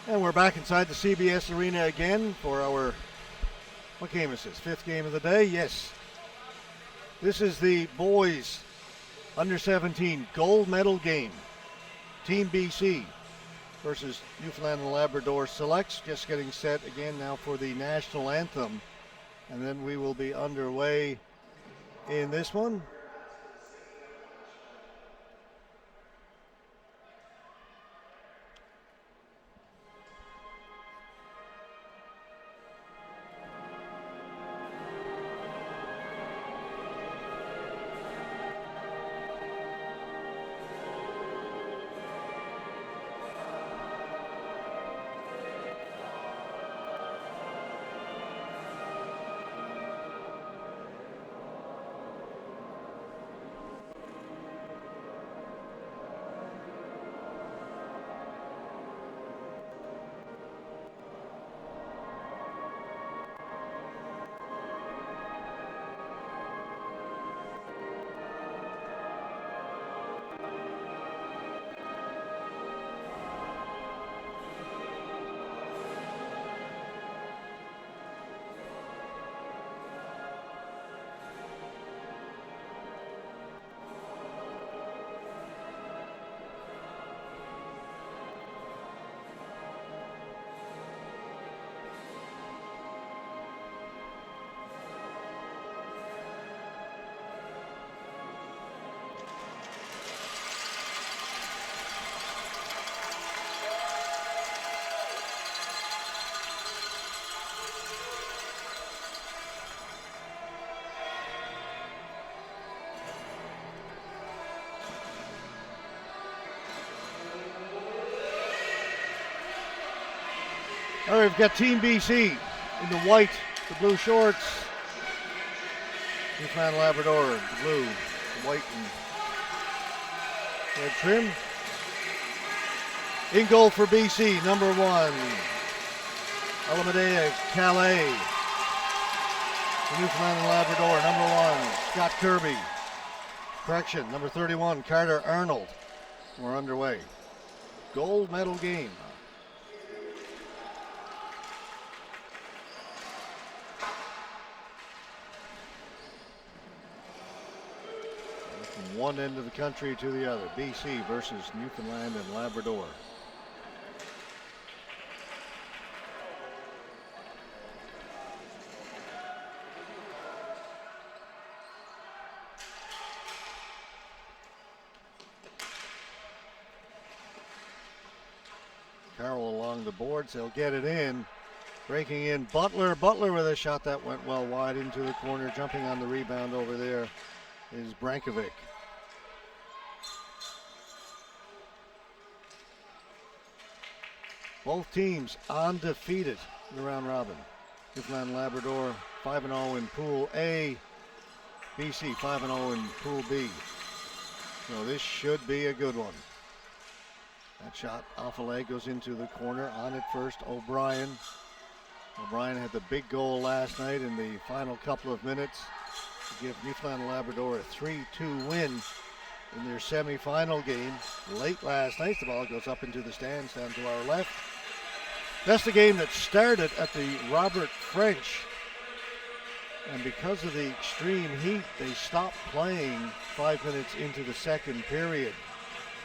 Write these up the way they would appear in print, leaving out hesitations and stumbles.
And we're back inside the CBS Arena again for our, what game is this? 5th game of the day? Yes. This is the boys under 17 gold medal game. Team BC versus Newfoundland and Labrador selects. Just getting set again now for the national anthem. And then we will be underway in this one. All right, we've got Team BC in the white, the blue shorts. Newfoundland Labrador, the blue, the white and red trim. In goal for BC, number 1, Alameda Calais. The Newfoundland and Labrador, number 1, Scott Kirby. Correction, number 31, Carter Arnold. We're underway. Gold medal game. From one end of the country to the other. BC versus Newfoundland and Labrador. Carroll along the boards, they'll get it in. Breaking in Butler with a shot that went well wide into the corner. Jumping on the rebound over there is Brankovic. Both teams undefeated in the round robin. Newfoundland Labrador 5-0 in Pool A. BC 5-0 in Pool B. So this should be a good one. That shot off a leg goes into the corner. On it first, O'Brien. O'Brien had the big goal last night in the final couple of minutes to give Newfoundland and Labrador a 3-2 win in their semifinal game. Late last night, the ball goes up into the stands down to our left. That's the game that started at the Robert French. And because of the extreme heat, they stopped playing 5 minutes into the second period.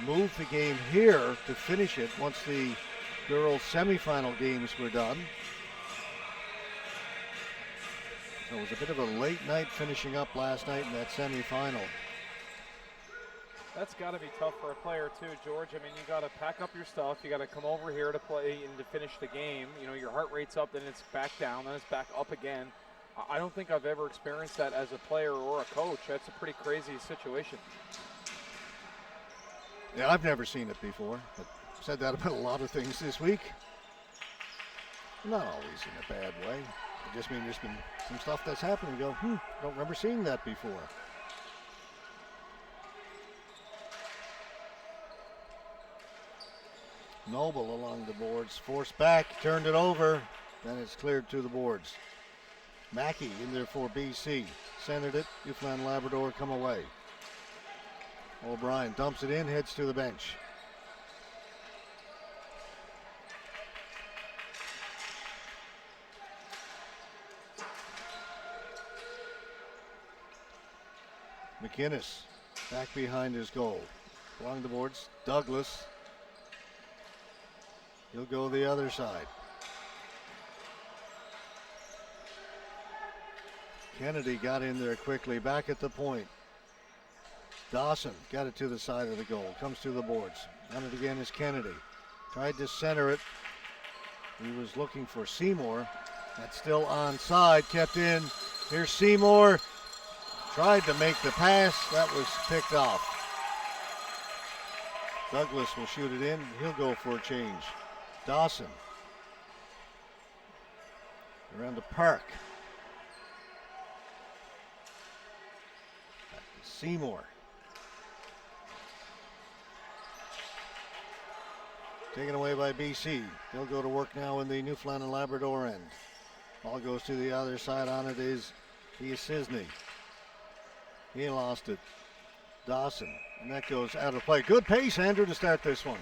Moved the game here to finish it once the girls' semifinal games were done. So it was a bit of a late night finishing up last night in that semifinal. That's got to be tough for a player too, George. I mean, you got to pack up your stuff. You got to come over here to play and to finish the game. You know, your heart rate's up, then it's back down, then it's back up again. I don't think I've ever experienced that as a player or a coach. That's a pretty crazy situation. Yeah, I've never seen it before, but I've said that about a lot of things this week. Not always in a bad way. I just mean there's been some stuff that's happened and go, don't remember seeing that before. Noble along the boards, forced back, turned it over, then it's cleared to the boards. Mackey in there for BC, centered it, Newfoundland Labrador come away. O'Brien dumps it in, heads to the bench. McInnes back behind his goal. Along the boards, Douglas. He'll go the other side. Kennedy got in there quickly, back at the point. Dawson got it to the side of the goal, comes to the boards. On it again is Kennedy. Tried to center it. He was looking for Seymour. That's still onside, kept in. Here's Seymour. Tried to make the pass, that was picked off. Douglas will shoot it in, he'll go for a change. Dawson. Around the Park. Back to Seymour. Taken away by BC. They'll go to work now in the Newfoundland and Labrador end. Ball goes to the other side. On it is Cisney. He lost it. Dawson. And that goes out of play. Good pace, Andrew, to start this one.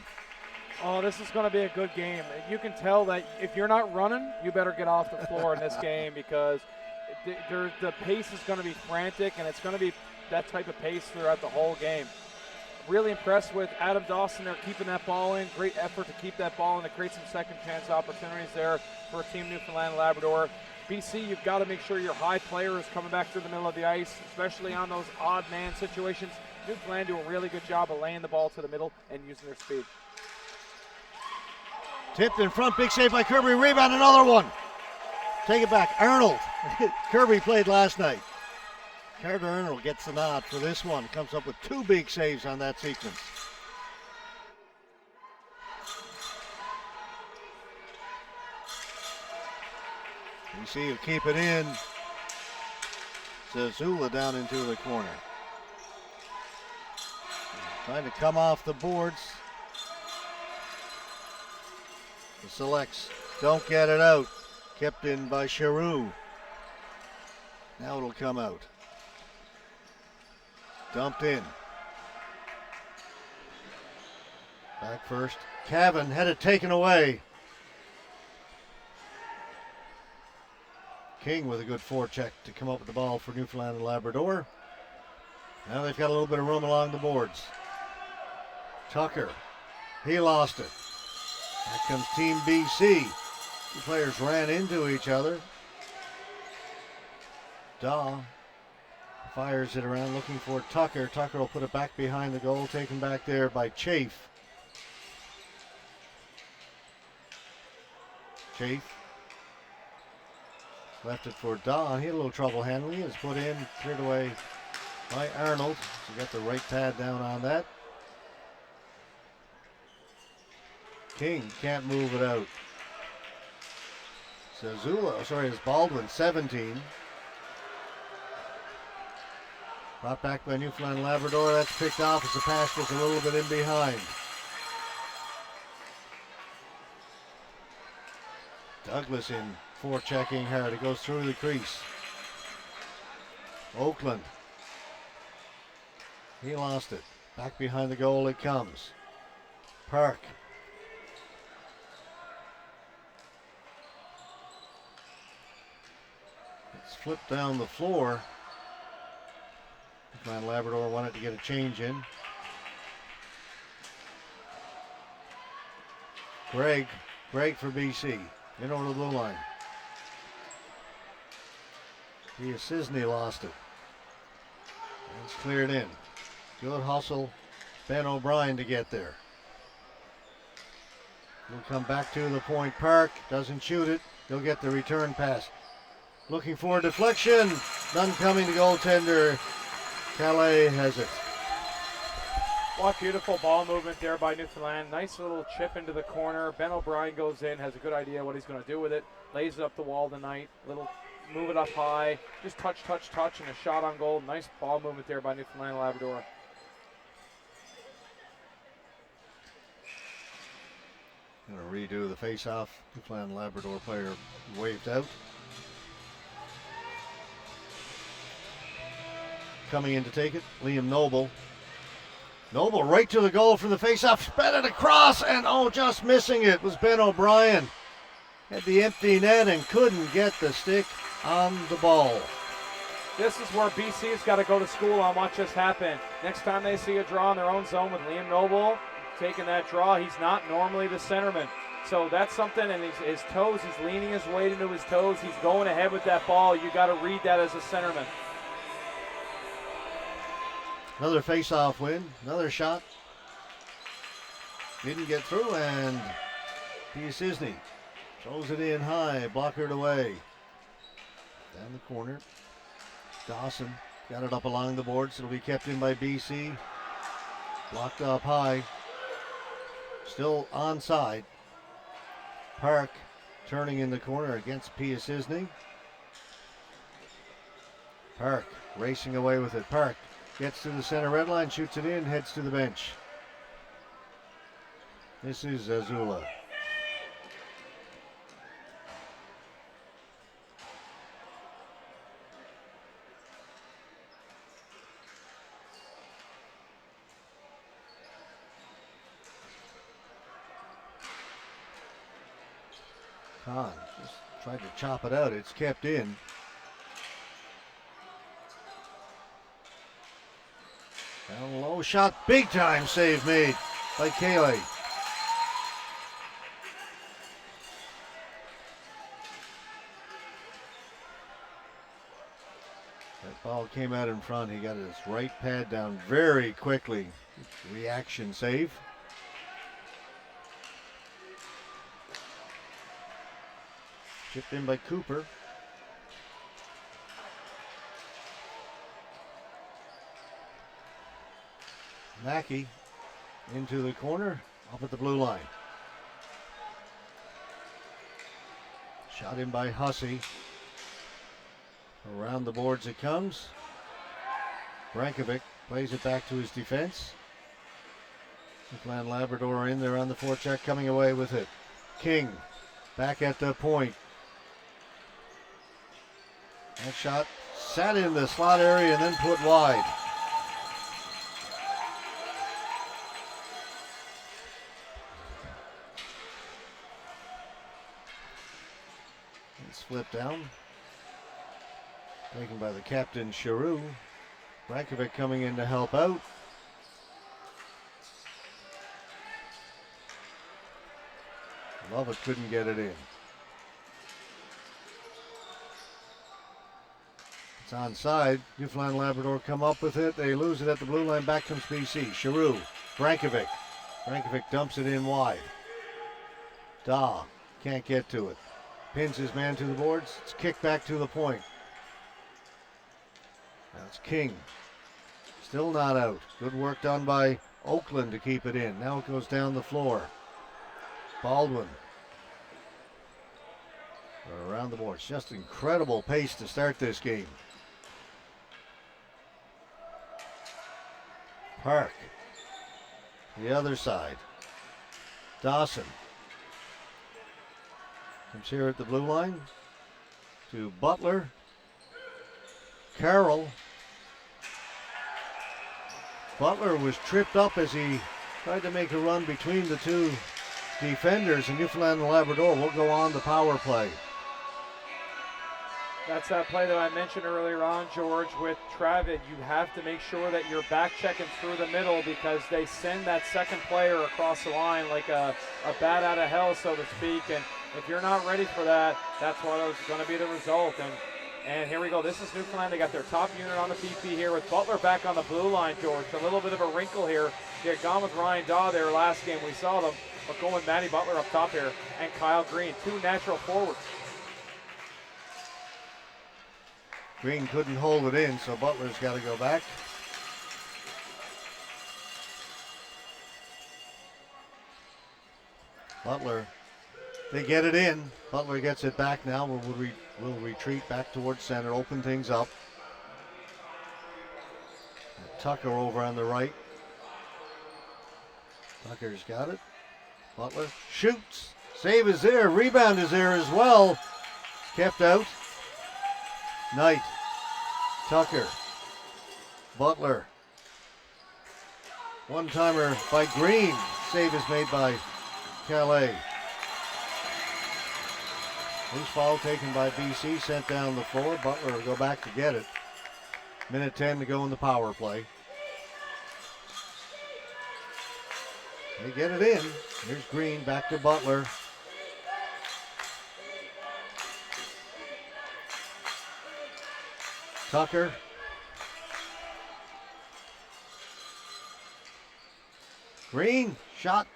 Oh, this is going to be a good game. You can tell that if you're not running, you better get off the floor in this game because the pace is going to be frantic, and it's going to be that type of pace throughout the whole game. Really impressed with Adam Dawson there keeping that ball in. Great effort to keep that ball in to create some second chance opportunities there for Team Newfoundland and Labrador. BC, you've got to make sure your high player is coming back through the middle of the ice, especially on those odd man situations. Newfoundland do a really good job of laying the ball to the middle and using their speed. Tipped in front, big save by Kirby, rebound, another one. Take it back, Arnold. Kirby played last night. Carter Arnold gets the nod for this one. Comes up with two big saves on that sequence. BC will keep it in. Zazula down into the corner. Trying to come off the boards. The selects don't get it out. Kept in by Charoux. Now it'll come out. Dumped in. Back first. Cavan had it taken away. King with a good forecheck to come up with the ball for Newfoundland and Labrador. Now they've got a little bit of room along the boards. Tucker, he lost it. Here comes Team BC. The players ran into each other. Daw fires it around looking for Tucker. Tucker will put it back behind the goal, taken back there by Chafe. Chafe left it for Daw. He had a little trouble handling it. It's put in, cleared away by Arnold. So got the right pad down on that. King can't move it out. It's Baldwin, 17. Brought back by Newfoundland and Labrador. That's picked off as the pass was a little bit in behind. Douglas in forechecking hard. It goes through the crease. Oakland. He lost it. Back behind the goal it comes. Park. It's flipped down the floor. Newfoundland Labrador wanted to get a change in. Greg for BC. In over the blue line. Cisney lost it. And it's cleared in. Good hustle. Ben O'Brien to get there. He'll come back to the point. Park doesn't shoot it. He'll get the return pass. Looking for a deflection. None coming to goaltender. Calais has it. What beautiful ball movement there by Newfoundland. Nice little chip into the corner. Ben O'Brien goes in, has a good idea what he's going to do with it. Lays it up the wall tonight. Little move it up high. Just touch, and a shot on goal. Nice ball movement there by Newfoundland and Labrador. Going to redo the face-off. Newfoundland and Labrador player waved out. Coming in to take it, Liam Noble. Noble right to the goal from the face-off, sped it across, and just missing it was Ben O'Brien. Had the empty net and couldn't get the stick on the ball. this is where BC's got to go to school on what just happened. Next time they see a draw in their own zone with Liam Noble taking that draw, he's not normally the centerman. So that's something, and his toes, he's leaning his weight into his toes. He's going ahead with that ball. You got to read that as a centerman. Another face-off win, another shot. Didn't get through, and Piaseczny throws it in high, blockered away. Down the corner. Dawson got it up along the boards. It'll be kept in by BC. Blocked up high. Still onside. Park turning in the corner against Piaseczny. Park racing away with it. Park gets to the center red line, shoots it in, heads to the bench. This is Azula. Khan just tried to chop it out. It's kept in. Down low shot. Big time save made by Kaylee. That ball came out in front. He got his right pad down very quickly. Reaction save. Chipped in by Cooper. Mackey into the corner, up at the blue line. Shot in by Hussey. Around the boards it comes. Brankovic plays it back to his defense. Newfoundland Labrador in there on the forecheck, coming away with it. King back at the point. That shot sat in the slot area and then put wide. It's flipped down. Taken by the captain, Charoux. Brankovic coming in to help out. Lovett couldn't get it in. It's onside. Newfoundland Labrador come up with it. They lose it at the blue line. Back comes BC. Charoux. Brankovic. Brankovic dumps it in wide. Daw can't get to it. Pins his man to the boards. It's kicked back to the point. Now it's King. Still not out. Good work done by Oakland to keep it in. Now it goes down the floor. Baldwin. Around the boards. Just incredible pace to start this game. Park. The other side. Dawson. Comes here at the blue line to Butler. Carroll. Butler was tripped up as he tried to make a run between the two defenders, and Newfoundland and Labrador will go on the power play. That's that play that I mentioned earlier on, George, with Travid. You have to make sure that you're back checking through the middle because they send that second player across the line like a bat out of hell, so to speak. And if you're not ready for that, that's what is going to be the result. And here we go. This is Newfoundland. They got their top unit on the PP here with Butler back on the blue line, George. A little bit of a wrinkle here. They had gone with Ryan Daw there last game. We saw them. But going with Matty Butler up top here and Kyle Green, two natural forwards. Green couldn't hold it in, so Butler's got to go back. Butler, they get it in. Butler gets it back now. We'll retreat back towards center, open things up. Tucker over on the right. Tucker's got it. Butler shoots. Save is there. Rebound is there as well. Kept out. Knight. Tucker. Butler. One-timer by Green. Save is made by Calais. Loose foul taken by BC, sent down the floor. Butler will go back to get it. Minute 10 to go in the power play. They get it in. Here's Green back to Butler. Tucker. Green shot.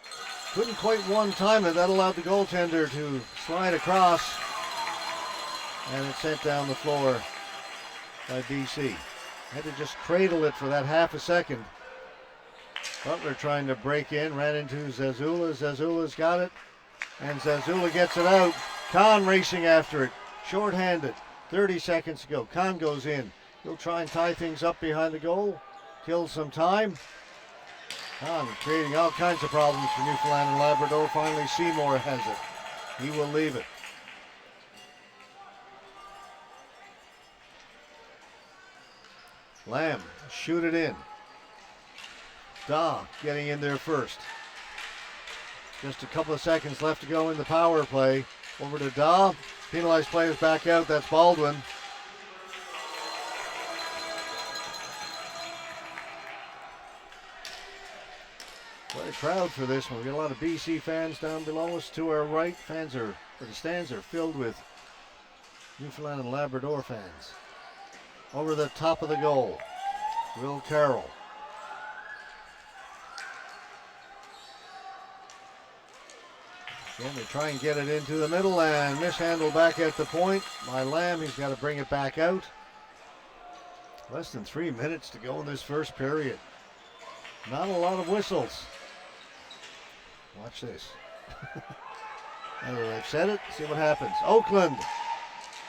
Couldn't quite one-time it. That allowed the goaltender to slide across. And it's sent down the floor by BC. Had to just cradle it for that half a second. Butler trying to break in. Ran into Zazula. Zazula's got it. And Zazula gets it out. Kahn racing after it. Short-handed. 30 seconds to go. Kahn goes in. He'll try and tie things up behind the goal. Kill some time. Kahn creating all kinds of problems for Newfoundland and Labrador. Finally, Seymour has it. He will leave it. Lamb, shoot it in. Daw getting in there first. Just a couple of seconds left to go in the power play. Over to Daw. Penalized players back out. That's Baldwin. What a crowd for this one. We got a lot of BC fans down below us to our right. The stands are filled with Newfoundland and Labrador fans. Over the top of the goal, Will Carroll. Again, they try and get it into the middle and mishandled back at the point by Lamb. He's got to bring it back out. Less than 3 minutes to go in this first period. Not a lot of whistles. Watch this. Now that I've said it, see what happens. Oakland,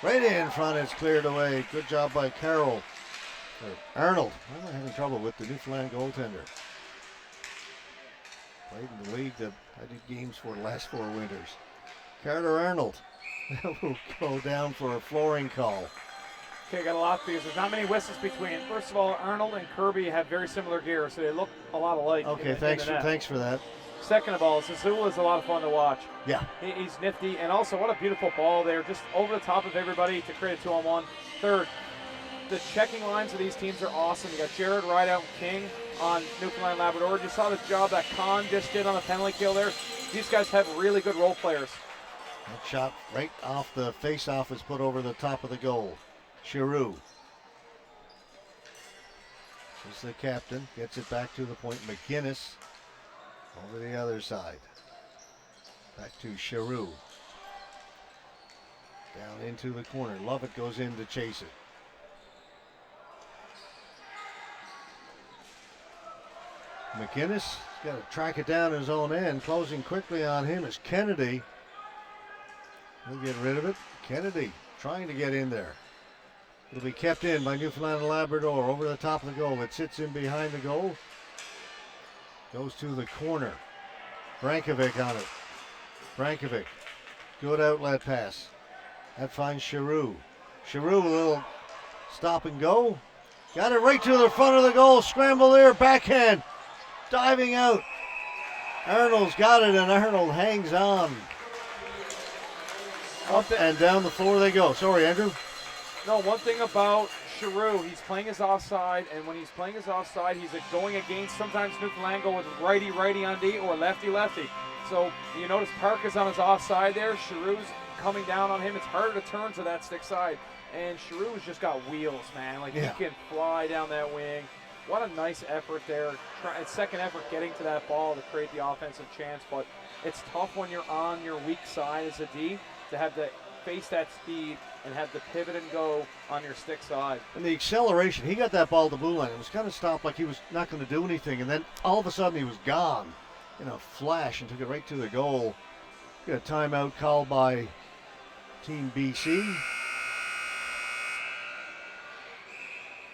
right in front, it's cleared away. Good job by Carroll. Or Arnold. I'm having trouble with the Newfoundland goaltender. Played in the league that I did games for the last 4 winters. Carter Arnold will go down for a flooring call. Okay, got a lot because there's not many whistles between. First of all, Arnold and Kirby have very similar gear, so they look a lot alike. Okay, thanks for that. Second of all, Zazula is a lot of fun to watch. Yeah. He's nifty, and also what a beautiful ball there, just over the top of everybody to create a 2-on-1. Third, the checking lines of these teams are awesome. You got Jared, Rideout, and King on Newfoundland Labrador. You saw the job that Kahn just did on the penalty kill there. These guys have really good role players. That shot right off the face-off is put over the top of the goal. Giroux. This is the captain. Gets it back to the point. McGinnis over the other side. Back to Giroux. Down into the corner. Lovett goes in to chase it. McGinnis has got to track it down his own end. Closing quickly on him is Kennedy. He'll get rid of it. Kennedy trying to get in there. It'll be kept in by Newfoundland and Labrador over the top of the goal. It sits in behind the goal. Goes to the corner. Brankovic on it. Brankovic. Good outlet pass. That finds Giroux. Giroux a little stop and go. Got it right to the front of the goal. Scramble there. Backhand. Diving out. Arnold's got it, and Arnold hangs on. Up and down the floor they go. Sorry, Andrew. No, one thing about Giroux, he's playing his offside, and when he's playing his offside, he's going against, sometimes Newfoundland go with righty on D or lefty. So you notice Park is on his offside there. Giroux's coming down on him. It's harder to turn to that stick side. And Giroux's just got wheels, man. He can fly down that wing. What a nice effort there. Second effort getting to that ball to create the offensive chance. But it's tough when you're on your weak side as a D to have to face that speed and have the pivot and go on your stick side. And the acceleration, he got that ball to the blue line. It was kind of stopped like he was not going to do anything. And then all of a sudden he was gone in a flash and took it right to the goal. Got a timeout called by Team BC.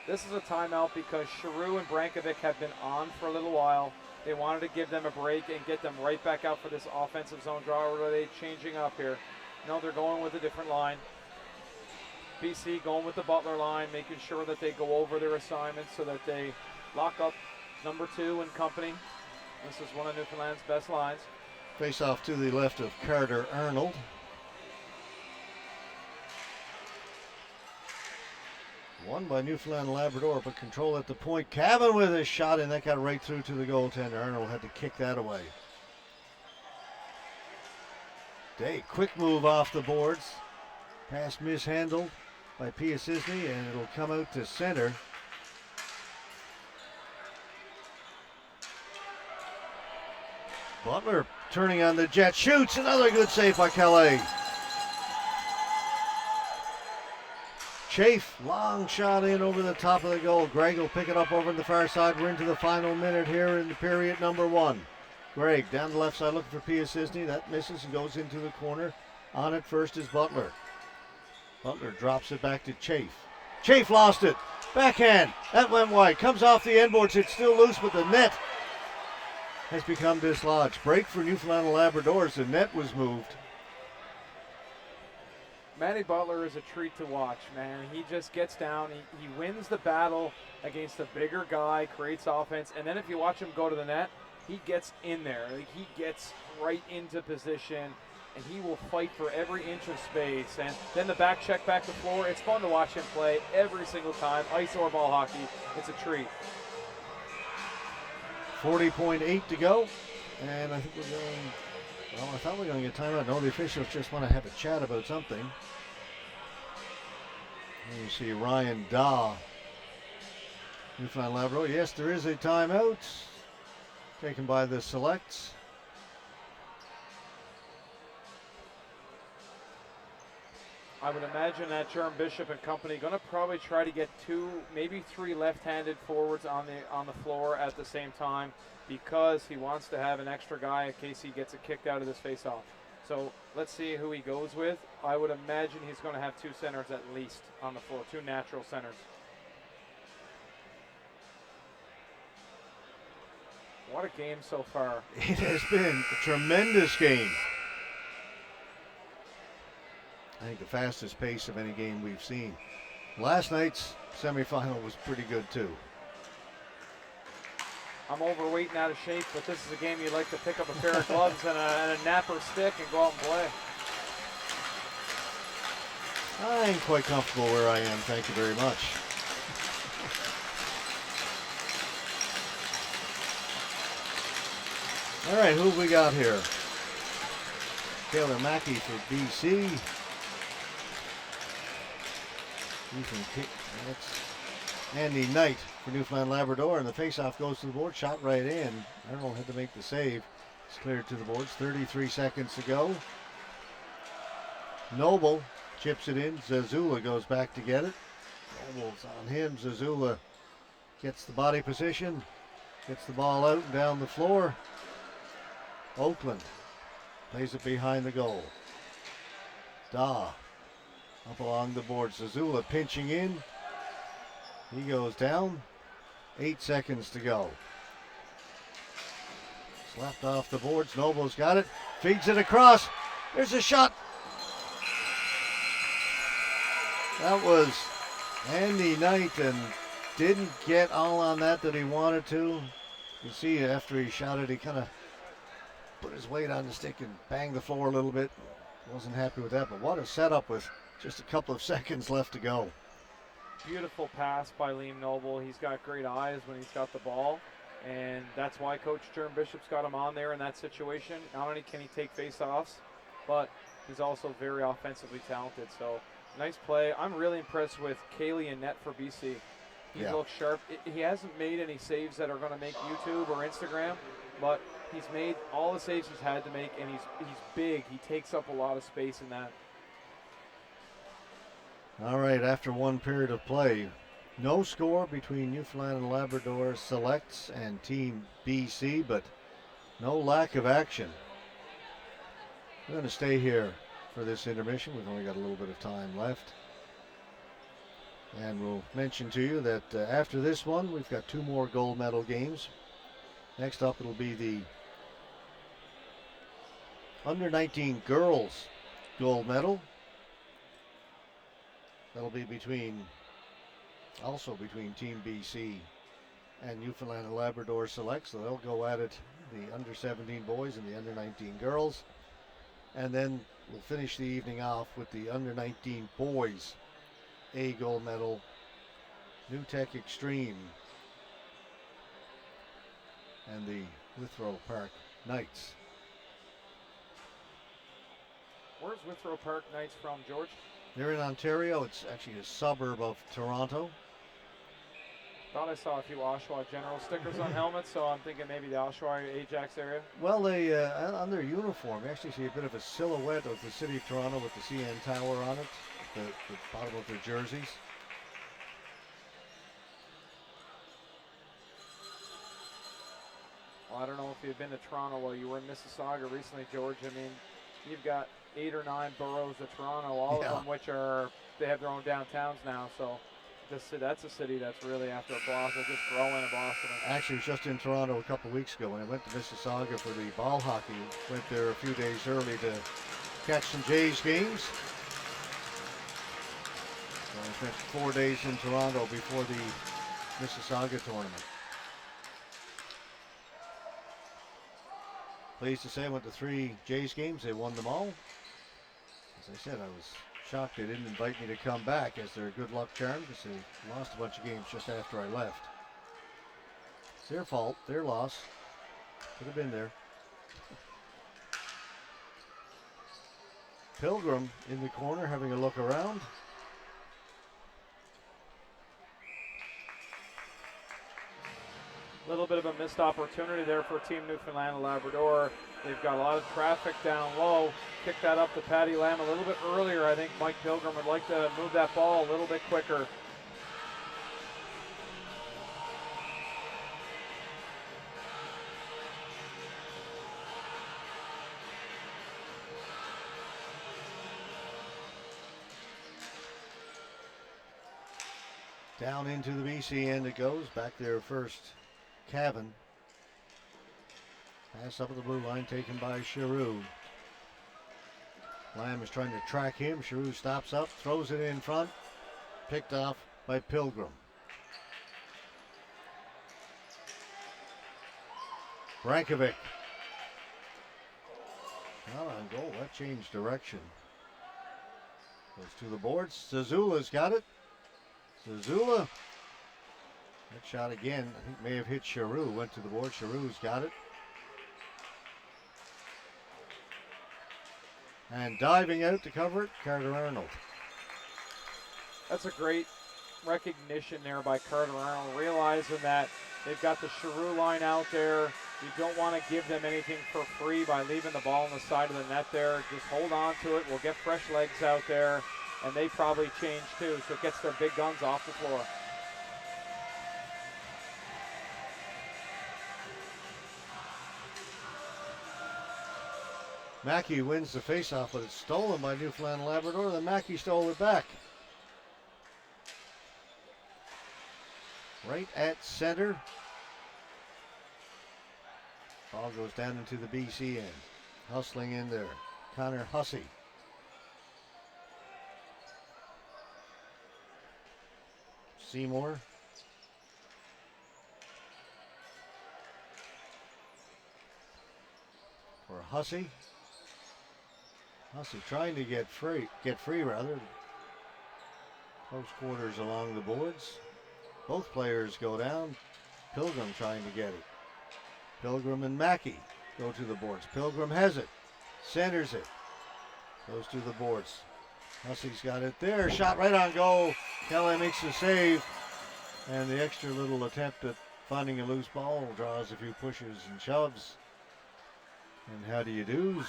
This is a timeout because Giroux and Brankovic have been on for a little while. They wanted to give them a break and get them right back out for this offensive zone draw. Or are they changing up here? No, they're going with a different line. BC going with the Butler line, making sure that they go over their assignments so that they lock up number 2 and company. This is one of Newfoundland's best lines. Face off to the left of Carter Arnold. Won by Newfoundland and Labrador, but control at the point. Cavan with a shot, and that got right through to the goaltender. Arnold had to kick that away. Day, quick move off the boards. Pass mishandled by Pia Cisney, and it'll come out to center. Butler turning on the jet, shoots, another good save by Calais. Chafe, long shot in over the top of the goal. Gregg will pick it up over on the far side. We're into the final minute here in the period number 1. Gregg down the left side looking for Pia Cisney. That misses and goes into the corner. On it first is Butler. Butler drops it back to Chafe. Chafe lost it. Backhand. That went wide. Comes off the end boards. It's still loose, but the net has become dislodged. Break for Newfoundland and Labrador as the net was moved. Manny Butler is a treat to watch, man. He just gets down. He wins the battle against a bigger guy, creates offense, and then if you watch him go to the net, he gets in there. Like, he gets right into position, and he will fight for every inch of space. And then the back check back to floor. It's fun to watch him play every single time. Ice or ball hockey, it's a treat. 40.8 to go, and I think we're going. Well, I thought we were going to get timeout. No, the officials just want to have a chat about something. And you see Ryan Daw, Newfoundland Labrador. Yes, there is a timeout taken by the Selects. I would imagine that Jerm Bishop and company going to probably try to get 2, maybe 3 left-handed forwards on the floor at the same time, because he wants to have an extra guy in case he gets it kicked out of this face-off. So let's see who he goes with. I would imagine he's going to have 2 centers at least on the floor, 2 natural centers. What a game so far. It has been a tremendous game. I think the fastest pace of any game we've seen. Last night's semifinal was pretty good too. I'm overweight and out of shape, but this is a game you'd like to pick up a pair of gloves and a napper stick and go out and play. I'm quite comfortable where I am, thank you very much. All right, who have we got here? Taylor Mackey for BC. That's Andy Knight for Newfoundland Labrador, and the faceoff goes to the board. Shot right in. Arnold had to make the save. It's cleared to the boards. 33 seconds to go. Noble chips it in. Zazula goes back to get it. Noble's on him. Zazula gets the body position. Gets the ball out and down the floor. Oakland plays it behind the goal. Daw up along the board. Zazula pinching in. He goes down. 8 seconds to go. Slapped off the boards. Noble's got it. Feeds it across. There's a shot. That was Andy Knight, and didn't get all on that he wanted to. You see after he shot it, he kind of put his weight on the stick and banged the floor a little bit. Wasn't happy with that, but what a setup with just a couple of seconds left to go. Beautiful pass by Liam Noble. He's got great eyes when he's got the ball, and that's why Coach Jerm Bishop's got him on there in that situation. Not only can he take face-offs, but he's also very offensively talented. So nice play. I'm really impressed with Cayley and net for BC. He looks sharp. He hasn't made any saves that are going to make YouTube or Instagram, but he's made all the saves he's had to make, and he's big. He takes up a lot of space in that. All right, after one period of play, no score between Newfoundland and Labrador Selects and Team BC, but no lack of action. We're going to stay here for this intermission. We've only got a little bit of time left. And we'll mention to you that after this one, we've got 2 more gold medal games. Next up, it'll be the under-19 girls gold medal. That'll be also between Team BC and Newfoundland and Labrador Select. So they'll go at it, the under-17 boys and the under-19 girls. And then we'll finish the evening off with the under-19 boys A gold medal New Tech Extreme and the Withrow Park Knights. Where's Withrow Park Knights from, George? They're in Ontario. It's actually a suburb of Toronto. Thought I saw a few Oshawa General stickers on helmets, so I'm thinking maybe the Oshawa Ajax area. Well, they on their uniform, you actually see a bit of a silhouette of the city of Toronto with the CN Tower on it, the bottom of their jerseys. Well, I don't know if you've been to Toronto while you were in Mississauga recently, George. I mean, you've got 8 or 9 boroughs of Toronto, all of them which they have their own downtowns now, so that's a city that's really after a blossom, just growing and blossoming. Actually, I was just in Toronto a couple of weeks ago when I went to Mississauga for the ball hockey. Went there a few days early to catch some Jays games. So I spent 4 days in Toronto before the Mississauga tournament. Pleased to say I went to 3 Jays games. They won them all. As I said, I was shocked they didn't invite me to come back as their good luck charm because they lost a bunch of games just after I left. It's their fault, their loss. Could have been there. Pilgrim in the corner having a look around. A little bit of a missed opportunity there for Team Newfoundland and Labrador. They've got a lot of traffic down low. Kick that up to Patty Lamb a little bit earlier. I think Mike Pilgrim would like to move that ball a little bit quicker. Down into the BC end it goes. Back there first, Cavan. Pass up at the blue line taken by Giroux. Lamb is trying to track him. Giroux stops up, throws it in front. Picked off by Pilgrim. Brankovic. Not on goal. That changed direction. Goes to the boards. Zazula's got it. Zazula. That shot again, I think may have hit Giroux. Went to the board. Giroux's got it. And diving out to cover it, Carter Arnold. That's a great recognition there by Carter Arnold, realizing that they've got the Giroux line out there. You don't want to give them anything for free by leaving the ball on the side of the net there. Just hold on to it. We'll get fresh legs out there, and they probably change too, so it gets their big guns off the floor. Mackey wins the faceoff, but it's stolen by Newfoundland Labrador. Then Mackey stole it back. Right at center. Ball goes down into the BC end. Hustling in there. Connor Hussey. Seymour. For Hussey. Hussey trying to get free rather. Close quarters along the boards. Both players go down. Pilgrim trying to get it. Pilgrim and Mackey go to the boards. Pilgrim has it. Centers it. Goes to the boards. Hussey's got it there. Shot right on goal. Kelly makes the save. And the extra little attempt at finding a loose ball draws a few pushes and shoves. And how do you do's?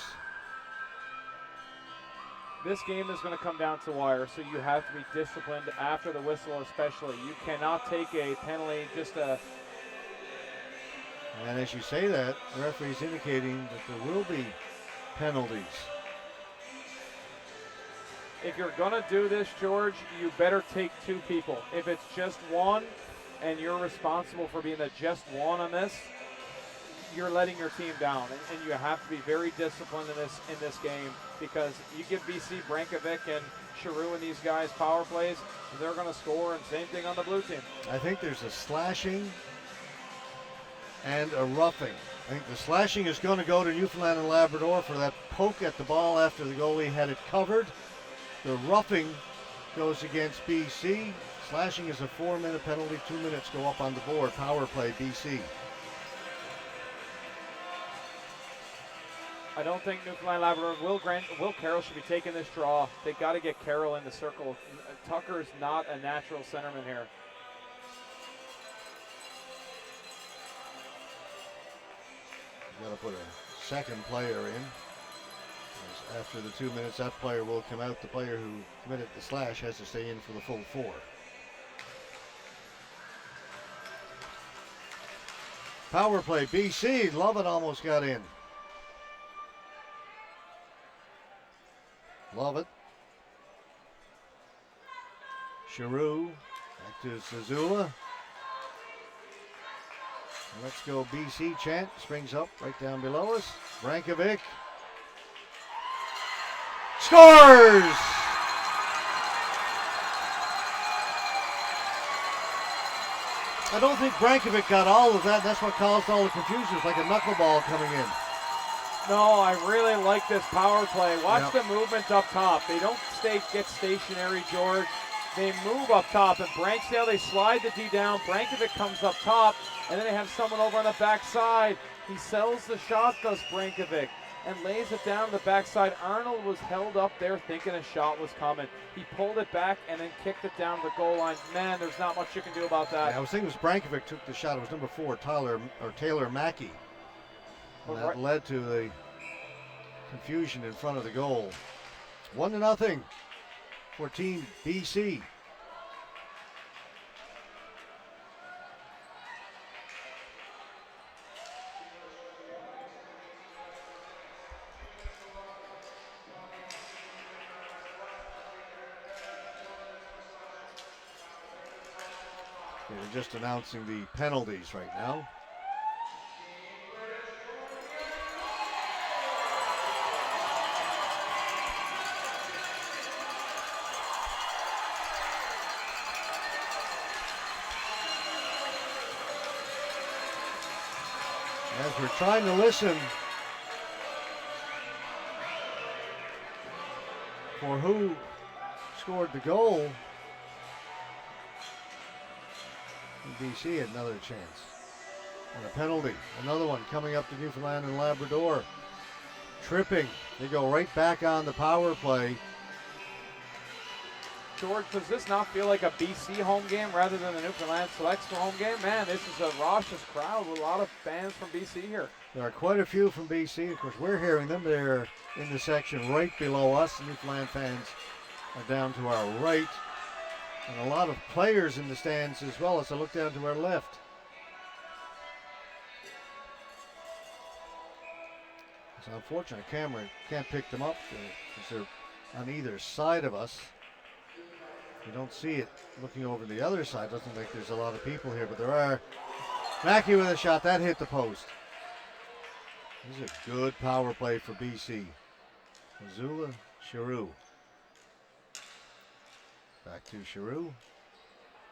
This game is going to come down to the wire, so you have to be disciplined after the whistle especially. You cannot take a penalty just a... And as you say that, the referee's indicating that there will be penalties. If you're going to do this, George, you better take 2 people. If it's just one and you're responsible for being the just one on this, you're letting your team down, and you have to be very disciplined in this game, because you give BC Brankovic and Giroux and these guys power plays, they're going to score, and same thing on the blue team. I think there's a slashing and a roughing. I think the slashing is going to go to Newfoundland and Labrador for that poke at the ball after the goalie had it covered. The roughing goes against BC. Slashing is a 4-minute penalty. 2 minutes go up on the board. Power play, BC. I don't think Newfoundland Labrador, Will Carroll should be taking this draw. They got to get Carroll in the circle. Tucker's not a natural centerman here. You got to put a second player in. After the 2 minutes, that player will come out. The player who committed the slash has to stay in for the full 4. Power play, BC. Lovett almost got in. Lovett. Giroux. Back to Zazula. Let's go BC chant. Springs up right down below us. Brankovic. Scores! I don't think Brankovic got all of that. That's what caused all the confusion. It's like a knuckleball coming in. No, I really like this power play. Watch the movement up top. They don't get stationary, George. They move up top, and Branksdale, they slide the D down. Brankovic comes up top, and then they have someone over on the backside. He sells the shot, does Brankovic, and lays it down the backside. Arnold was held up there thinking a shot was coming. He pulled it back and then kicked it down the goal line. Man, there's not much you can do about that. Yeah, I was thinking it was Brankovic took the shot. It was number 4, Taylor Mackey. And that led to the confusion in front of the goal. 1-0 for Team BC. They're just announcing the penalties right now. As we're trying to listen for who scored the goal, BC had another chance. And a penalty. Another one coming up to Newfoundland and Labrador. Tripping. They go right back on the power play. George, does this not feel like a BC home game rather than the Newfoundland Selects home game? Man, this is a raucous crowd with a lot of fans from BC here. There are quite a few from BC. Of course, we're hearing them. They're in the section right below us. The Newfoundland fans are down to our right. And a lot of players in the stands as well as I look down to our left. It's unfortunate. Camera can't pick them up because they're on either side of us. You don't see it looking over the other side. Doesn't look like there's a lot of people here, but there are. Mackey with a shot. That hit the post. This is a good power play for BC. Azula, Giroux. Back to Giroux.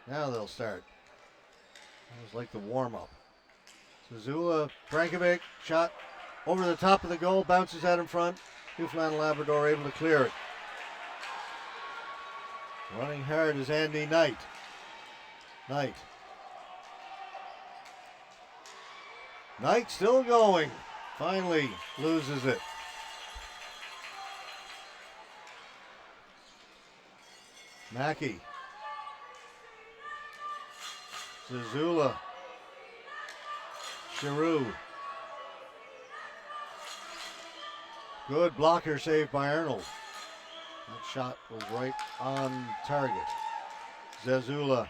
Now they'll start. That was like the warm-up. Zazula, Brankovic, shot over the top of the goal, bounces out in front. Newfoundland and Labrador able to clear it. Running hard is Andy Knight. Knight still going. Finally loses it. Mackey. Zazula. Giroux. Good blocker save by Arnold. That shot was right on target. Zazula.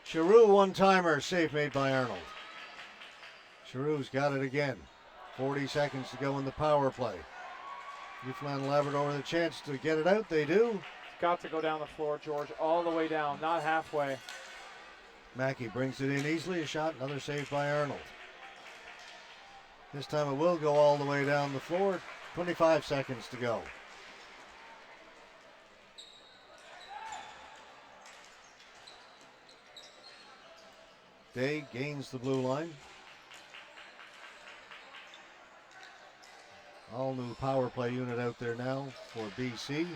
Giroux one-timer, save made by Arnold. Giroux's got it again. 40 seconds to go in the power play. Newfoundland and Labrador with a chance to get it out. They do. Got to go down the floor, George, all the way down, not halfway. Mackey brings it in easily. A shot, another save by Arnold. This time it will go all the way down the floor. 25 seconds to go. Day gains the blue line. All new power play unit out there now for BC.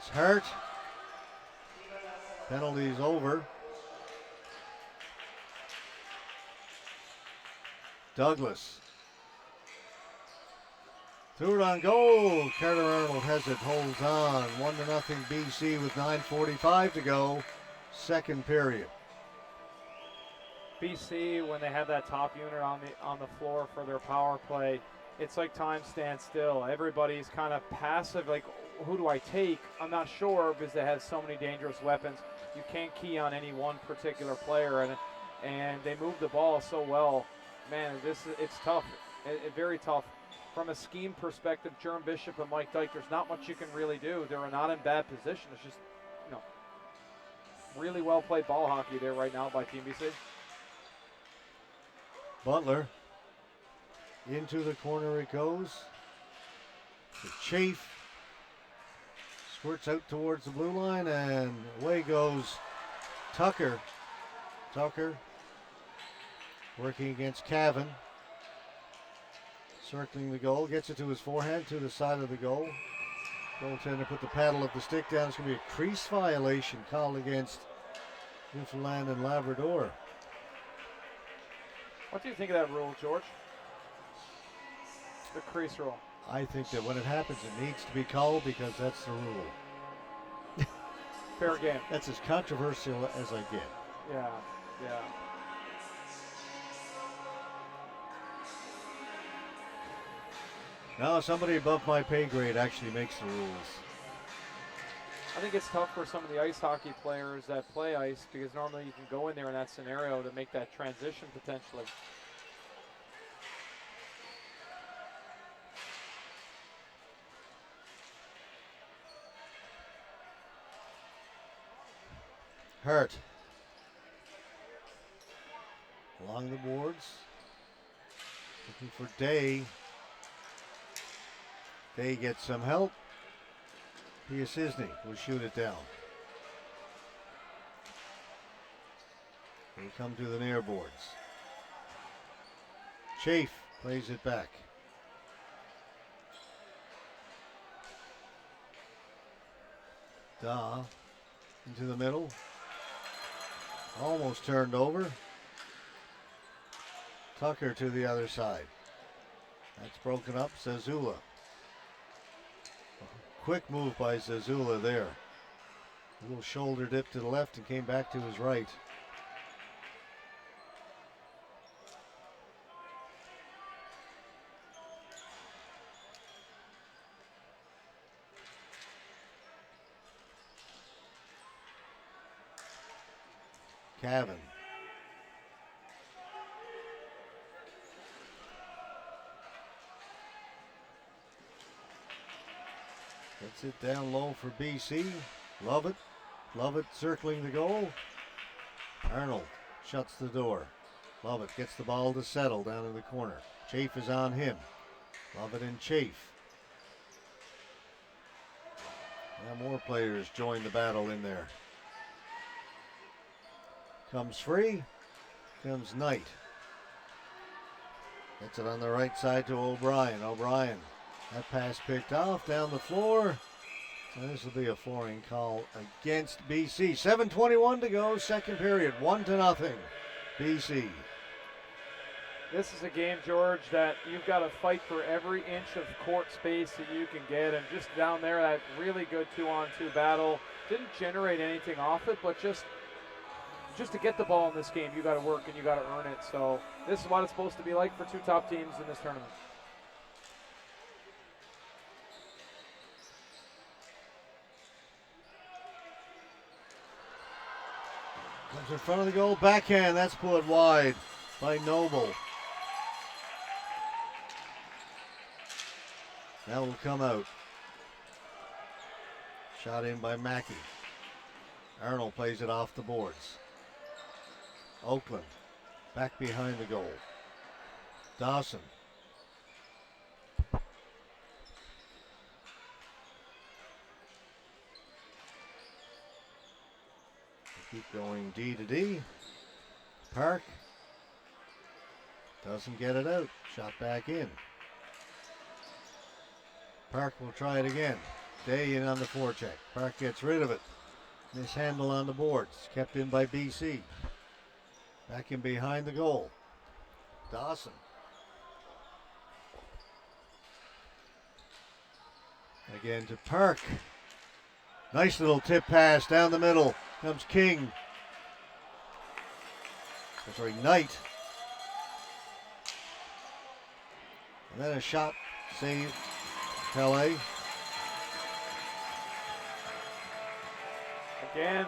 It's hurt. Penalty's over. Douglas. Threw it on goal. Carter Arnold has it, holds on. 1-0 BC with 9:45 to go. Second period. BC, when they have that top unit on the floor for their power play, it's like time stands still. Everybody's kind of passive, like, who do I take? I'm not sure because they have so many dangerous weapons. You can't key on any one particular player, and they move the ball so well. Man, it's tough. Very tough. From a scheme perspective, Jerome Bishop and Mike Dyke, there's not much you can really do. They're not in bad position. It's just, really well played ball hockey there right now by Team BC. Butler. Into the corner it goes. The Chafe squirts out towards the blue line, and away goes Tucker. Tucker working against Cavan. Circling the goal, gets it to his forehand to the side of the goal. Goaltender put the paddle of the stick down. It's going to be a crease violation called against Newfoundland and Labrador. What do you think of that rule, George? The crease rule. I think that when it happens, it needs to be called because that's the rule. Fair game. That's as controversial as I get. Yeah. Now somebody above my pay grade actually makes the rules. I think it's tough for some of the ice hockey players that play ice because normally you can go in there in that scenario to make that transition potentially. Hurt. Along the boards. Looking for Day. Day gets some help. Piasisny will shoot it down. They come to the near boards. Chafe plays it back. Da into the middle. Almost turned over. Tucker to the other side. That's broken up. Zazula. Quick move by Zazula there. A little shoulder dip to the left and came back to his right. Cavan. Gets it down low for BC. Love it. Love it circling the goal. Arnold shuts the door. Love it gets the ball to settle down in the corner. Chafe is on him. Love it in Chafe. Now more players join the battle in there. Comes free. Comes Knight. Gets it on the right side to O'Brien. O'Brien. That pass picked off down the floor. So this will be a flooring call against BC. 7:21 to go, second period, 1-0 BC. This is a game, George, that you've got to fight for every inch of court space that you can get. And just down there, that really good 2-on-2 battle. Didn't generate anything off it, but just to get the ball in this game, you got to work and you got to earn it. So this is what it's supposed to be like for two top teams in this tournament. Comes in front of the goal, backhand, that's put wide by Noble. That will come out. Shot in by Mackey. Arnold plays it off the boards. Oakland back behind the goal. Dawson. Keep going D to D. Park doesn't get it out. Shot back in. Park will try it again. Day in on the forecheck. Park gets rid of it. Mishandle on the boards. Kept in by BC. Back in behind the goal. Dawson. Again to Park. Nice little tip pass down the middle. Comes King. Sorry, Knight. And then a shot. Save. Pele. Again,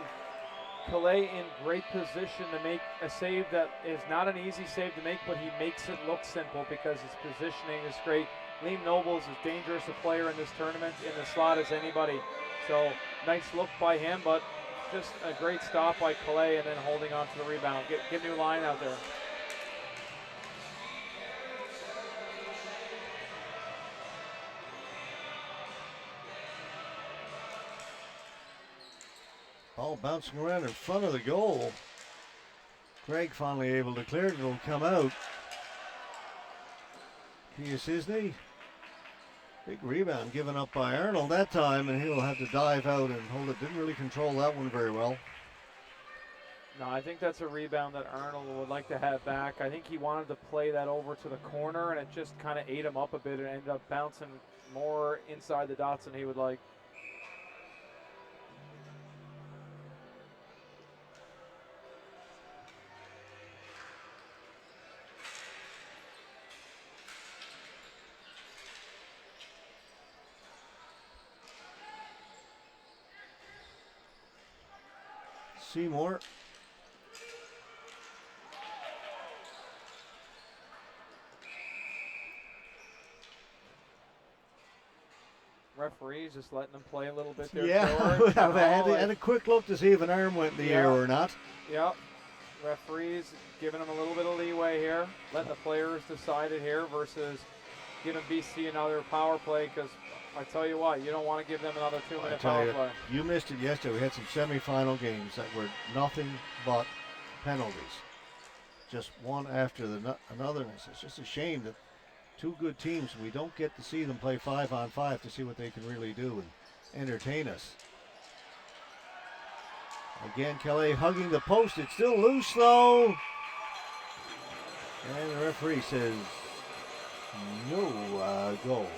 Calais in great position to make a save that is not an easy save to make, but he makes it look simple because his positioning is great. Liam Nobles is dangerous a player in this tournament in the slot as anybody. So nice look by him, but just a great stop by Calais and then holding on to the rebound. Get new line out there. Ball bouncing around in front of the goal. Craig finally able to clear it. It'll come out. Kia Cisney. Big rebound given up by Arnold that time, and he'll have to dive out and hold it. Didn't really control that one very well. No, I think that's a rebound that Arnold would like to have back. I think he wanted to play that over to the corner, and it just kind of ate him up a bit and ended up bouncing more inside the dots than he would like. Seymour. Referees just letting them play a little bit there. Yeah, George. I had a quick look to see if an arm went in the air or not. Yep. Referees giving them a little bit of leeway here, letting the players decide it here versus giving BC another power play, because I tell you what, you don't want to give them another 2-minute power play. You missed it yesterday. We had some semifinal games that were nothing but penalties. Just one after another. It's just a shame that two good teams, we don't get to see them play 5-on-5 to see what they can really do and entertain us. Again, Calais hugging the post. It's still loose though. And the referee says no goal.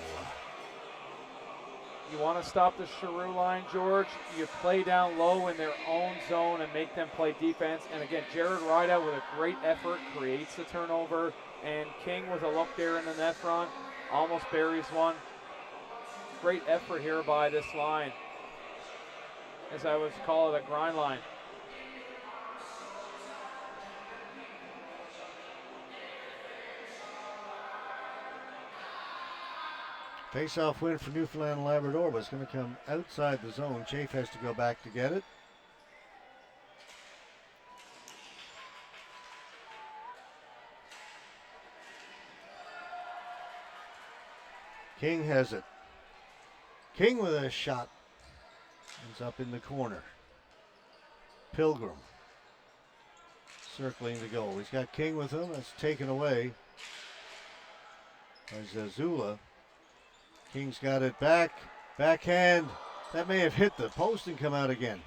You want to stop the Giroux line, George. You play down low in their own zone and make them play defense. And again, Jared Rideout with a great effort creates the turnover. And King with a look there in the net front almost buries one. Great effort here by this line, as I would call it, a grind line. Face-off win for Newfoundland and Labrador, but it's going to come outside the zone. Chafe has to go back to get it. King has it. King with a shot. Ends up in the corner. Pilgrim circling the goal. He's got King with him. That's taken away by Zazula. King's got it back. Backhand. That may have hit the post and come out again.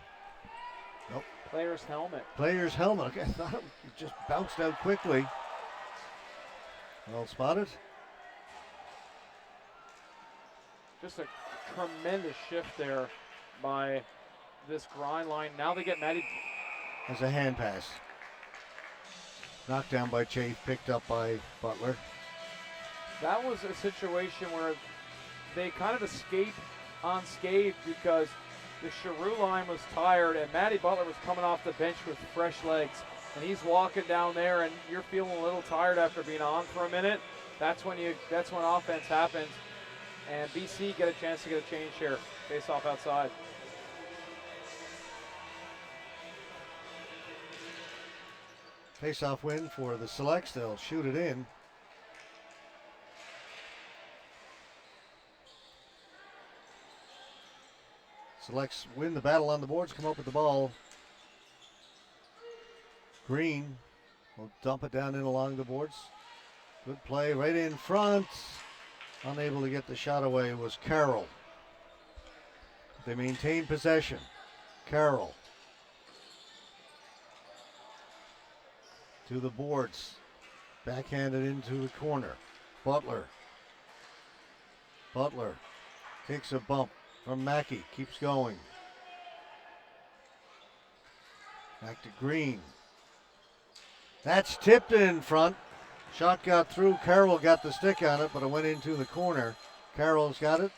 Nope. Player's helmet. Player's helmet. Okay, I thought it just bounced out quickly. Well spotted. Just a tremendous shift there by this grind line. Now they get Matty. As a hand pass. Knocked down by Chafe, picked up by Butler. That was a situation where they kind of escaped unscathed because the Giroux line was tired and Matty Butler was coming off the bench with fresh legs. And he's walking down there and you're feeling a little tired after being on for a minute. That's when offense happens. And BC get a chance to get a change here. Face off outside. Face-off win for the Selects. They'll shoot it in. Selects win the battle on the boards, come up with the ball. Green will dump it down in along the boards. Good play right in front. Unable to get the shot away was Carroll. They maintain possession. Carroll to the boards. Backhanded into the corner. Butler takes a bump from Mackey. Keeps going. Back to Green. That's tipped in front. Shot got through. Carroll got the stick on it, but it went into the corner. Carroll's got it.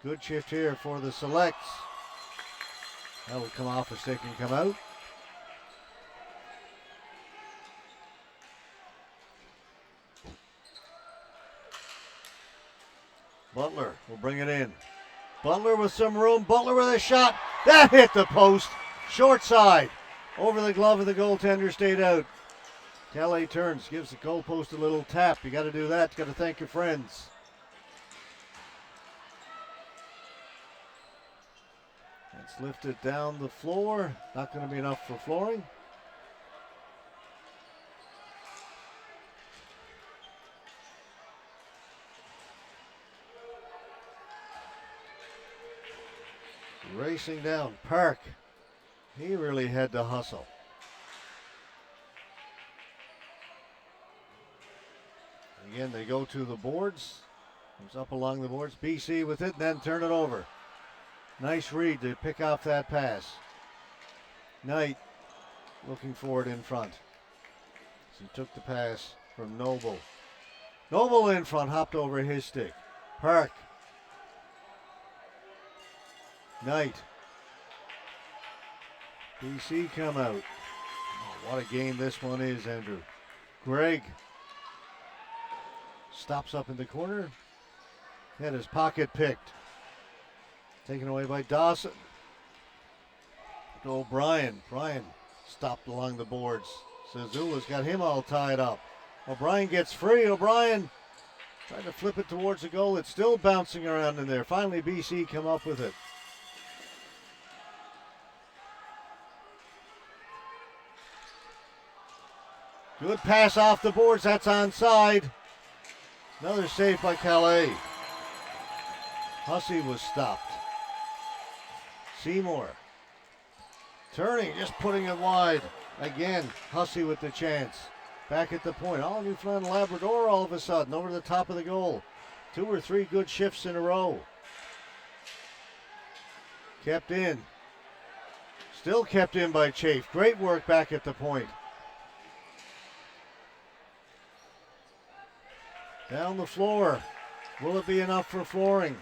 Good shift here for the Selects. That will come off a stick and come out. Butler will bring it in. Butler with some room. Butler with a shot. That hit the post. Short side. Over the glove of the goaltender, stayed out. Calais turns, gives the goalpost a little tap. You got to do that. You got to thank your friends. It's lifted down the floor. Not going to be enough for flooring. Racing down, Park. He really had to hustle. Again, they go to the boards. Comes up along the boards. BC with it, and then turn it over. Nice read to pick off that pass. Knight looking for it in front. He took the pass from Noble. Noble in front, hopped over his stick. Park. Knight. BC come out. Oh, what a game this one is, Andrew. Gregg stops up in the corner. Had his pocket picked. Taken away by Dawson. To O'Brien. Bryan stopped along the boards. Zazula's got him all tied up. O'Brien gets free. O'Brien trying to flip it towards the goal. It's still bouncing around in there. Finally, BC come up with it. Good pass off the boards. That's onside. Another save by Calais. Hussey was stopped. Seymour turning, just putting it wide. Again, Hussey with the chance. Back at the point. All Newfoundland and Labrador all of a sudden over the top of the goal. 2 or 3 good shifts in a row. Kept in. Still kept in by Chafe. Great work back at the point. Down the floor. Will it be enough for flooring?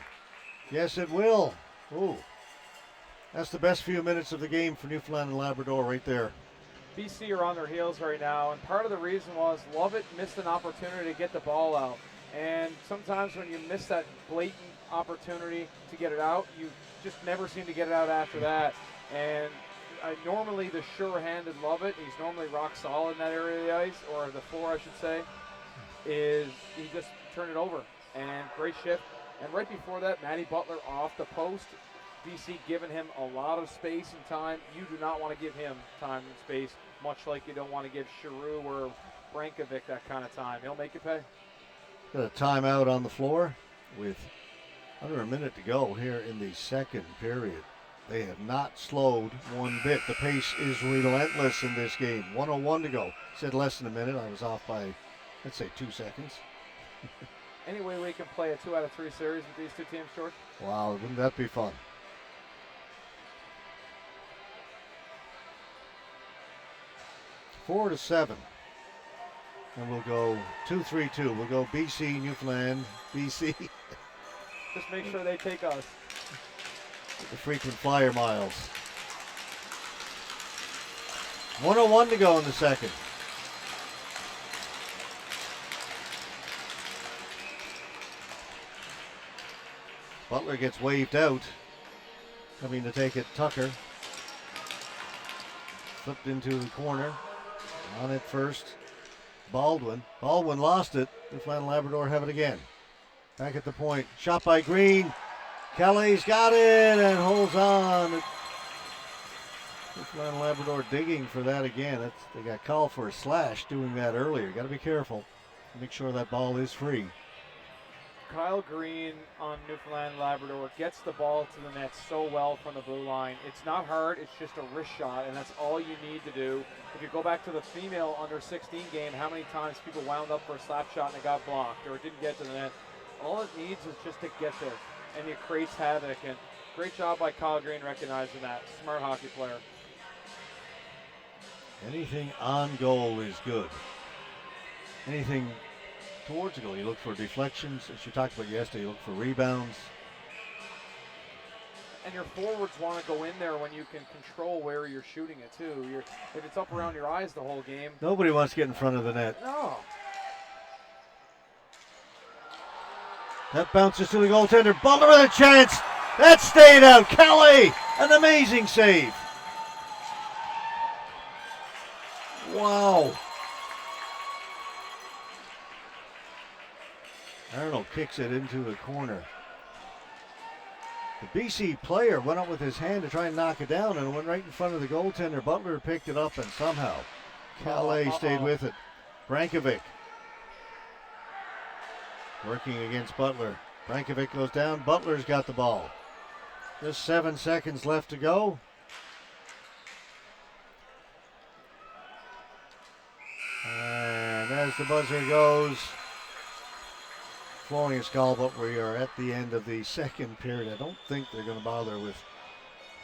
Yes, it will. Ooh. That's the best few minutes of the game for Newfoundland and Labrador right there. BC are on their heels right now, and part of the reason was Lovett missed an opportunity to get the ball out. And sometimes when you miss that blatant opportunity to get it out, you just never seem to get it out after that. And normally the sure-handed Lovett, he's normally rock solid in that area of the ice, or the floor I should say, is he just turned it over. And great shift. And right before that, Matty Butler off the post. BC giving him a lot of space and time. You do not want to give him time and space, much like you don't want to give Giroux or Brankovic that kind of time. He'll make you pay. Got a timeout on the floor with under a minute to go here in the second period. They have not slowed one bit. The pace is relentless in this game. 1:01 to go. Said less than a minute. I was off by, let's say, 2 seconds. Any way we can play a 2 out of 3 series with these two teams, George? Wow, wouldn't that be fun? Four to 7. And we'll go 2-3-2. We'll go BC, Newfoundland, BC. Just make sure they take us. The frequent flyer miles. 1:01 to go in the second. Butler gets waved out. Coming to take it, Tucker. Flipped into the corner. On it first, Baldwin. Baldwin lost it. Newfoundland and Labrador have it again. Back at the point. Shot by Green. Kelly's got it and holds on. Newfoundland and Labrador digging for that again. They got called for a slash doing that earlier. Got to be careful. Make sure that ball is free. Kyle Green on Newfoundland Labrador gets the ball to the net so well from the blue line. It's not hard, it's just a wrist shot, and that's all you need to do. If you go back to the female under 16 game, how many times people wound up for a slap shot and it got blocked or it didn't get to the net. All it needs is just to get there, and it creates havoc. And great job by Kyle Green recognizing that. Smart hockey player. Anything on goal is good. Anything towards the goal, you look for deflections, as you talked about yesterday, you look for rebounds. And your forwards want to go in there when you can control where you're shooting it too. If it's up around your eyes the whole game. Nobody wants to get in front of the net. No. That bounces to the goaltender. Butler with a chance. That stayed out. Calais, an amazing save. Wow. Arnold kicks it into the corner. The BC player went up with his hand to try and knock it down and went right in front of the goaltender. Butler picked it up and somehow Calais stayed with it. Brankovic working against Butler. Brankovic goes down. Butler's got the ball. Just 7 seconds left to go. And as the buzzer goes, flowing a call, but we are at the end of the second period. I don't think they're going to bother with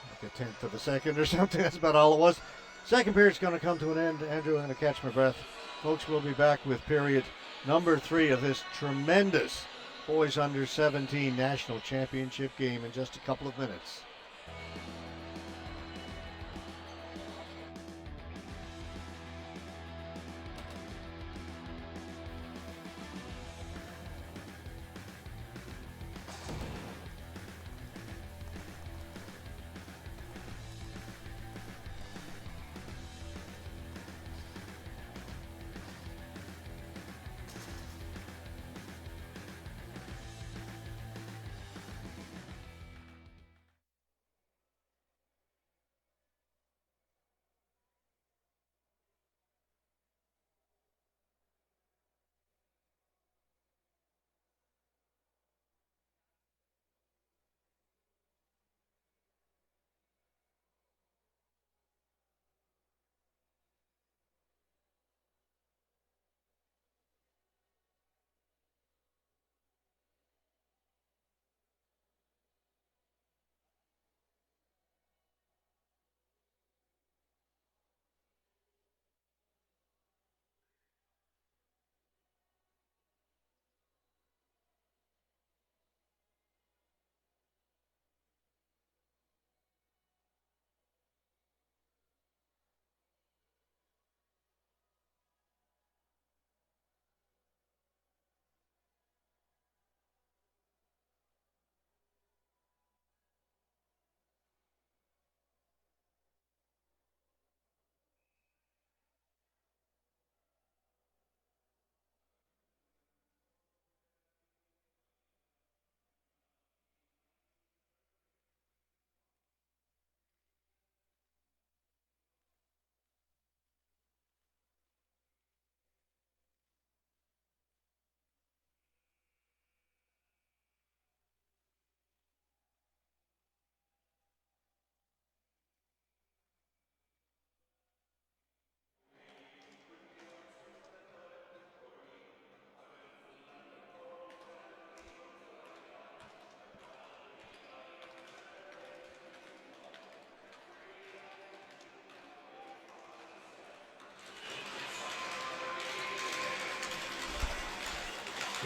like a tenth of a second or something. That's about all it was. Second period's going to come to an end. Andrew, I'm going to catch my breath. Folks, we'll be back with period number 3 of this tremendous boys under 17 national championship game in just a couple of minutes.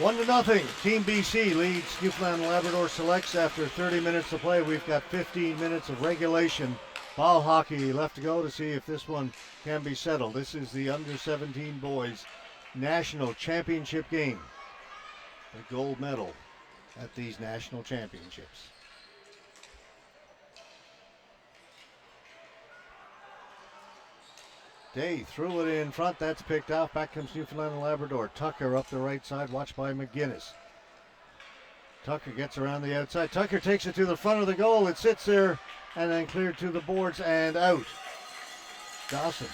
One to nothing. Team BC leads Newfoundland Labrador Selects after 30 minutes to play. We've got 15 minutes of regulation. Ball hockey left to go to see if this one can be settled. This is the under 17 boys national championship game. The gold medal at these national championships. Day threw it in front. That's picked off. Back comes Newfoundland and Labrador. Tucker up the right side, watched by McGinnis. Tucker gets around the outside. Tucker takes it to the front of the goal. It sits there and then cleared to the boards and out. Dawson.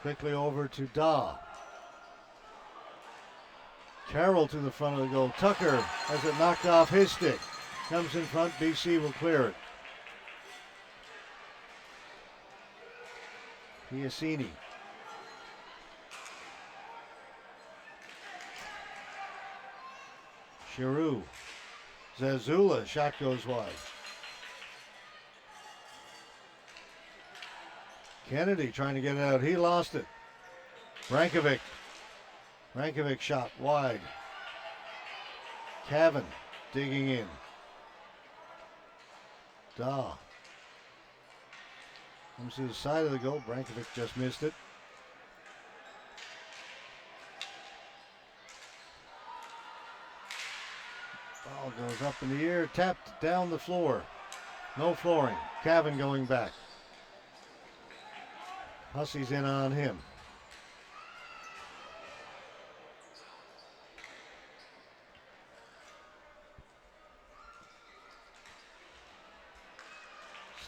Quickly over to Daw. Carroll to the front of the goal. Tucker has it knocked off his stick. Comes in front. BC will clear it. Piacini. Giroux. Zazula. Shot goes wide. Kennedy trying to get it out. He lost it. Brankovic. Brankovic shot wide. Cavan digging in. Daw. Comes to the side of the goal. Brankovic just missed it. Ball goes up in the air. Tapped down the floor. No flooring. Cavan going back. Hussey's in on him.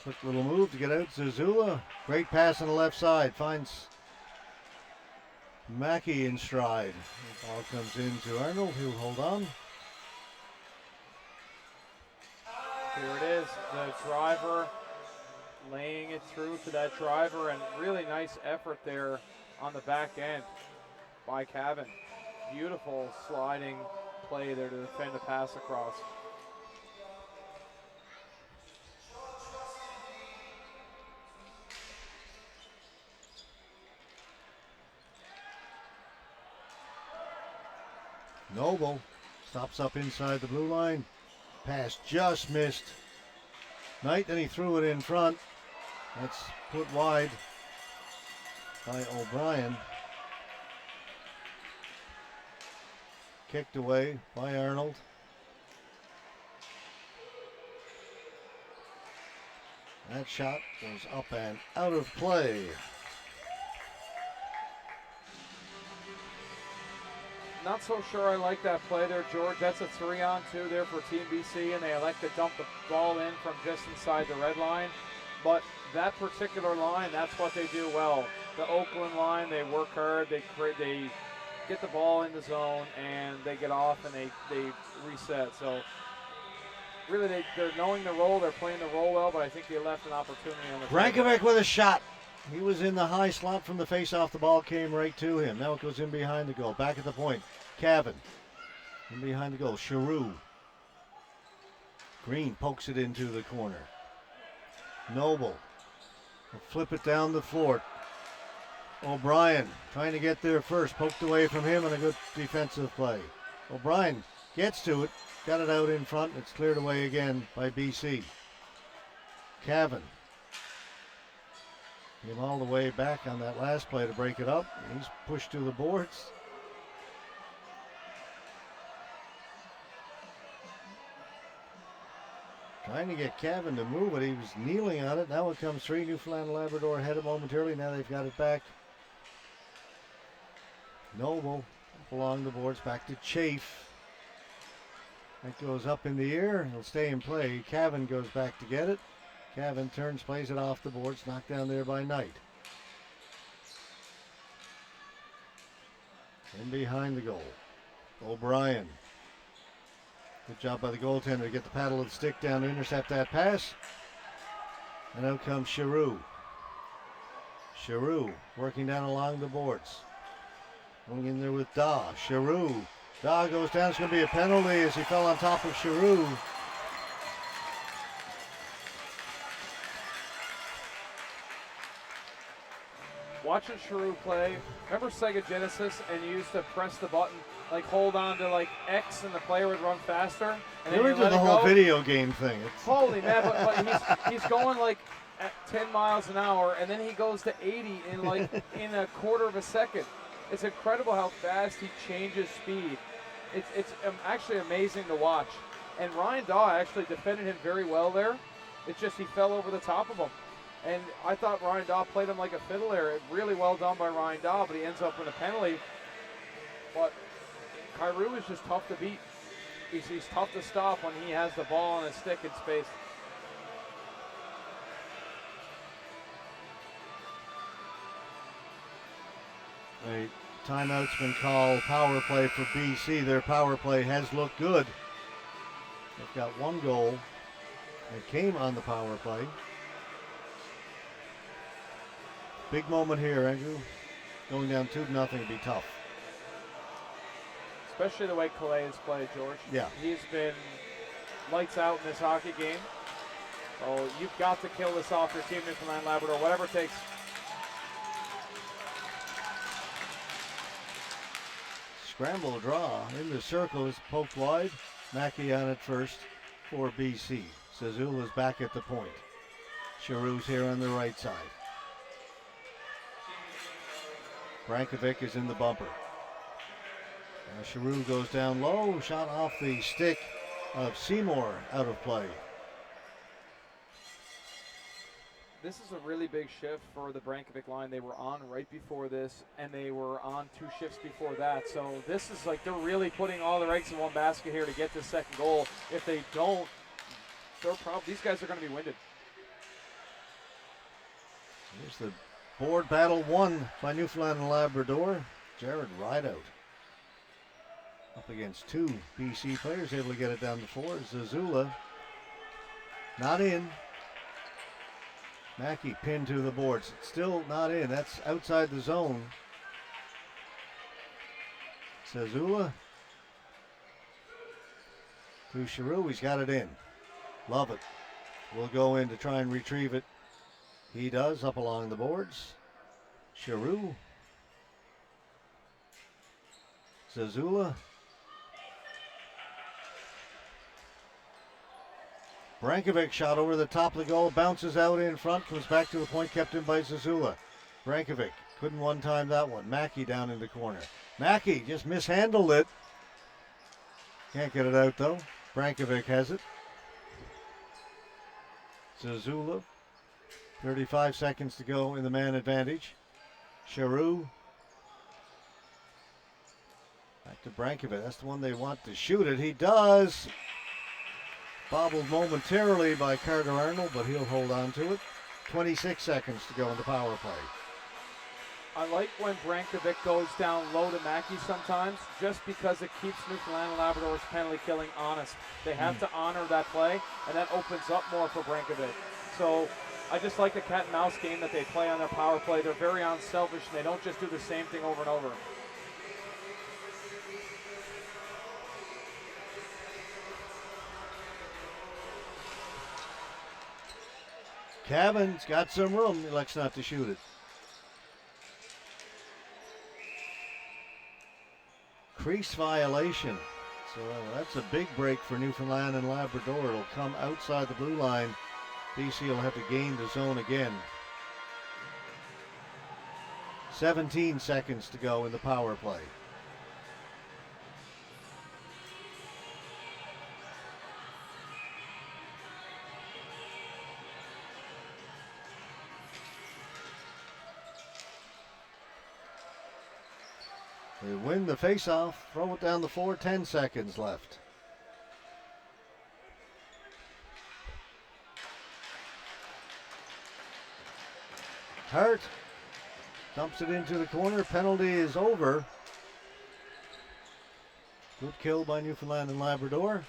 Slick little move to get out. Zazula. Great pass on the left side. Finds Mackey in stride. The ball comes into Arnold. He'll hold on. Here it is. The driver laying it through to that driver, and really nice effort there on the back end by Cavan. Beautiful sliding play there to defend a pass across. Noble stops up inside the blue line. Pass just missed. Knight, then he threw it in front. That's put wide by O'Brien. Kicked away by Arnold. That shot was up and out of play. Not so sure I like that play there, George. That's a 3-on-2 there for Team BC, and they elect to dump the ball in from just inside the red line. But that particular line, that's what they do well. The Oakland line, they work hard, they get the ball in the zone, and they get off and they reset. So really they're knowing the role, they're playing the role well, but I think they left an opportunity on the Brankovic with a shot. He was in the high slot from the face-off. The ball came right to him. Now it goes in behind the goal. Back at the point. Cavan in behind the goal. Giroux. Green pokes it into the corner. Noble will flip it down the floor. O'Brien trying to get there first. Poked away from him, and a good defensive play. O'Brien gets to it. Got it out in front. It's cleared away again by BC. Cavan. Came all the way back on that last play to break it up. He's pushed to the boards. Trying to get Cavan to move it. He was kneeling on it. Now it comes free. Newfoundland Labrador had it momentarily. Now they've got it back. Noble up along the boards. Back to Chafe. That goes up in the air. He'll stay in play. Cavan goes back to get it. Cavan turns, plays it off the boards, knocked down there by Knight. In behind the goal, O'Brien. Good job by the goaltender to get the paddle of the stick down to intercept that pass. And out comes Giroux. Giroux working down along the boards. Going in there with Daw. Giroux. Daw goes down. It's going to be a penalty as he fell on top of Giroux. Watching Giroux play, remember Sega Genesis, and you used to press the button, like hold on to like X, and the player would run faster. And They were doing the whole video game thing. Holy man, but he's going like at 10 miles an hour, and then he goes to 80 in like in a quarter of a second. It's incredible how fast he changes speed. It's actually amazing to watch. And Ryan Daw actually defended him very well there. It's just he fell over the top of him. And I thought Ryan Daw played him like a fiddle there. Really well done by Ryan Daw, but he ends up with a penalty. But Giroux is just tough to beat. He's tough to stop when he has the ball on his stick in space. They timeout's been called. Power play for BC. Their power play has looked good. They've got one goal that came on the power play. Big moment here, Andrew. Going down 2-0 would be tough. Especially the way Calais has played, George. Yeah. He's been lights out in this hockey game. So you've got to kill this off your team, Newfoundland Labrador, whatever it takes. Scramble draw in the circle is poked wide. Mackey on it first for BC. Zazula's back at the point. Giroux's here on the right side. Brankovic is in the bumper. Giroux goes down low. Shot off the stick of Seymour, out of play. This is a really big shift for the Brankovic line. They were on right before this, and they were on 2 shifts before that. So this is like they're really putting all their eggs in one basket here to get this second goal. If they don't, these guys are going to be winded. Here's the board battle won by Newfoundland and Labrador. Jared Rideout up against 2 BC players, able to get it down to 4. Zazula not in. Mackey pinned to the boards. It's still not in. That's outside the zone. Zazula to Giroux. He's got it in. Love it. Will go in to try and retrieve it. He does, up along the boards. Giroux. Zazula. Brankovic shot over the top of the goal, bounces out in front, comes back to the point, kept in by Zazula. Brankovic couldn't one time that one. Mackey down in the corner. Mackey just mishandled it. Can't get it out though. Brankovic has it. Zazula. 35 seconds to go in the man advantage. Giroux. Back to Brankovic. That's the one they want to shoot it. He does. Bobbled momentarily by Carter Arnold, but he'll hold on to it. 26 seconds to go in the power play. I like when Brankovic goes down low to Mackey sometimes, just because it keeps Newfoundland and Labrador's penalty killing honest. They have to honor that play, and that opens up more for Brankovic. So I just like the cat and mouse game that they play on their power play. They're very unselfish, and they don't just do the same thing over and over. Cavan's got some room. He elects not to shoot it. Crease violation. So that's a big break for Newfoundland and Labrador. It'll come outside the blue line. BC will have to gain the zone again. 17 seconds to go in the power play. They win the faceoff, throw it down the floor, 10 seconds left. Hart dumps it into the corner, penalty is over. Good kill by Newfoundland and Labrador.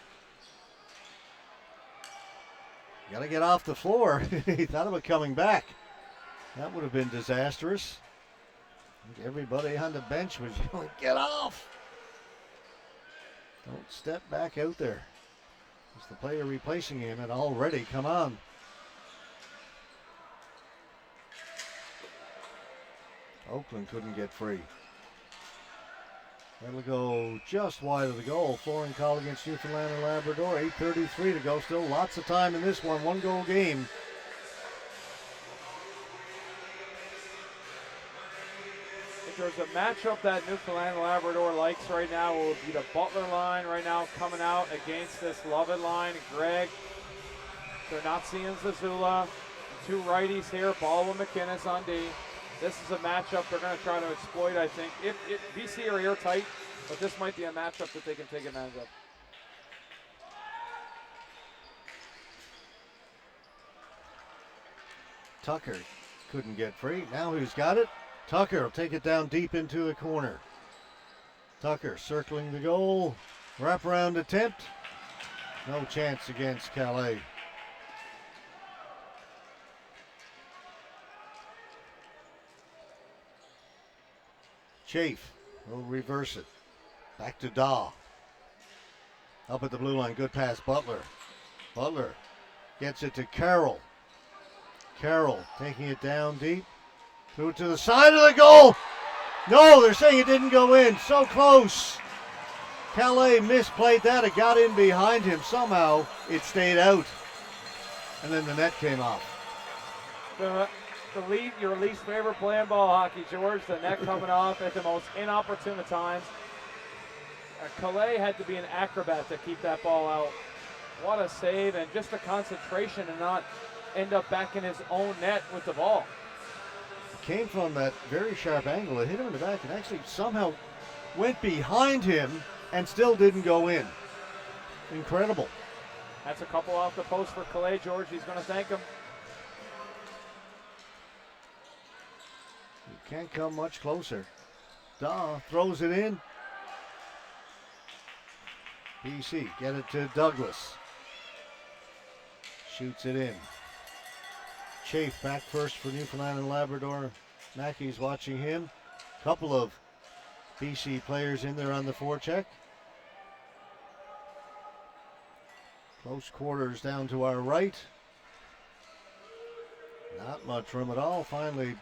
Got to get off the floor. He thought about coming back. That would have been disastrous. Everybody on the bench was yelling, get off! Don't step back out there. As the player replacing him had already come on. Oakland couldn't get free. That'll go just wide of the goal. Flooring call against Newfoundland and Labrador. 8:33 to go. Still lots of time in this one. 1-goal game. There's a matchup that Newfoundland and Labrador likes right now. Will be the Butler line right now coming out against this Lovett line. Greg, they're not seeing Zazula. 2 righties here, Baldwin McInnes on D. This is a matchup they're going to try to exploit, I think. If BC are airtight, but this might be a matchup that they can take advantage of. Tucker couldn't get free. Now who's got it? Tucker will take it down deep into the corner. Tucker circling the goal. Wraparound attempt. No chance against Calais. Chafe will reverse it. Back to Daw. Up at the blue line. Good pass. Butler. Butler gets it to Carroll. Carroll taking it down deep. Threw it to the side of the goal. No, they're saying it didn't go in. So close. Calais misplayed that. It got in behind him. Somehow it stayed out. And then the net came off. Your least favorite play in ball hockey, George. The net coming off at the most inopportune of times. Calais had to be an acrobat to keep that ball out. What a save, and just a concentration and not end up back in his own net with the ball. Came from that very sharp angle. It hit him in the back and actually somehow went behind him and still didn't go in. Incredible. That's a couple off the post for Calais, George. He's going to thank him. You can't come much closer. Daw throws it in. BC get it to Douglas. Shoots it in. Chafe back first for Newfoundland and Labrador. Mackey's watching him. Couple of BC players in there on the forecheck. Close quarters down to our right. Not much room at all. Finally,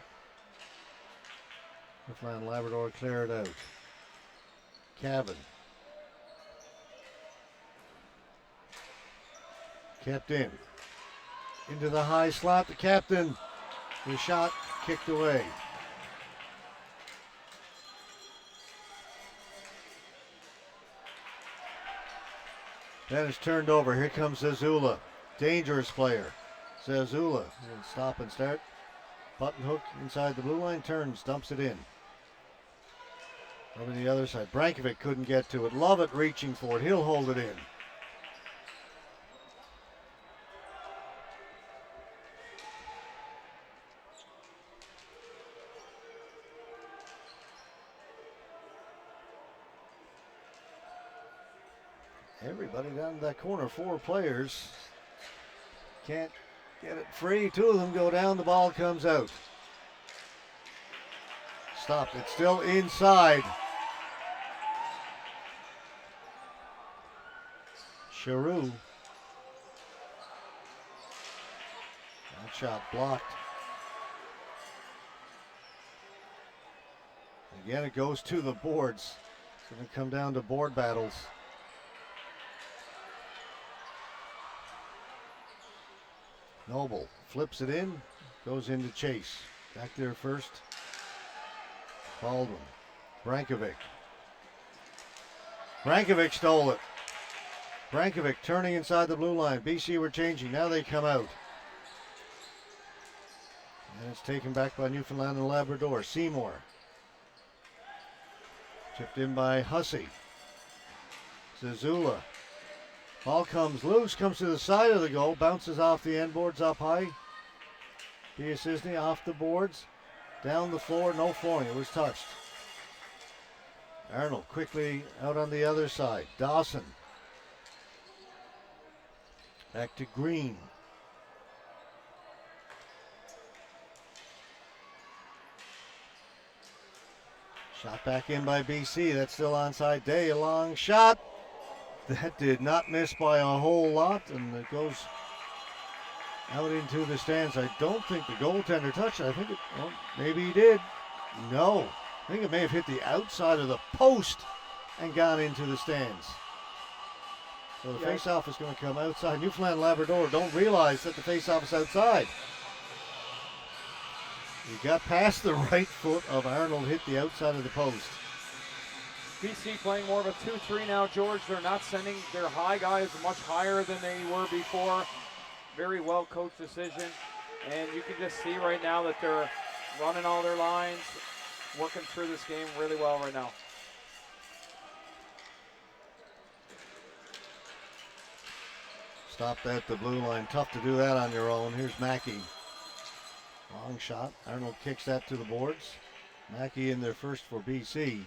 Newfoundland and Labrador clear it out. Cavan. Kept in. Into the high slot. The captain. The shot kicked away. Then it's turned over. Here comes Zazula. Dangerous player. Zazula will stop and start. Button hook inside the blue line. Turns. Dumps it in. Over the other side. Brankovic couldn't get to it. Lovett reaching for it. He'll hold it in. Everybody down in that corner, 4 players. Can't get it free. 2 of them go down. The ball comes out. Stopped. It's still inside. Charoux. That shot blocked. Again, it goes to the boards. It's going to come down to board battles. Noble flips it in, goes into Chase. Back there first. Baldwin. Brankovic. Brankovic stole it. Brankovic turning inside the blue line. BC were changing. Now they come out. And it's taken back by Newfoundland and Labrador. Seymour. Tipped in by Hussey. Zazula. Ball comes loose, comes to the side of the goal, bounces off the end boards up high. Piasisny off the boards, down the floor, no flooring, it was touched. Arnold quickly out on the other side. Dawson. Back to Green. Shot back in by BC, that's still onside. Day, a long shot. That did not miss by a whole lot, and it goes out into the stands. I don't think the goaltender touched it. I think well, maybe he did. No. I think it may have hit the outside of the post and gone into the stands. So the face-off is going to come outside. Newfoundland and Labrador don't realize that the face-off is outside. He got past the right foot of Arnold, hit the outside of the post. BC playing more of a 2-3 now, George. They're not sending their high guys much higher than they were before. Very well coached decision. And you can just see right now that they're running all their lines, working through this game really well right now. Stopped at the blue line. Tough to do that on your own. Here's Mackey. Long shot. Arnold kicks that to the boards. Mackey in there first for BC.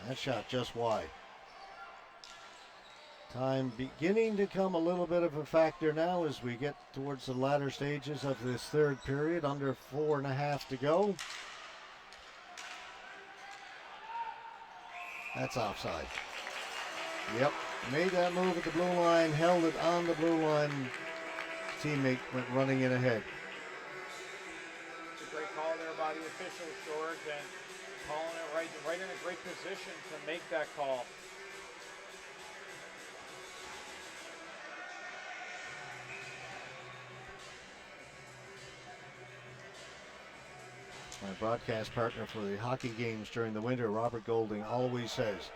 That shot just wide. Time beginning to come a little bit of a factor now as we get towards the latter stages of this third period. Under 4.5 to go. That's offside. Yep, made that move at the blue line, held it on the blue line. Teammate went running in ahead. It's a great call there by the officials, George, and calling it right in a great position to make that call. My broadcast partner for the hockey games during the winter, Robert Golding, always says,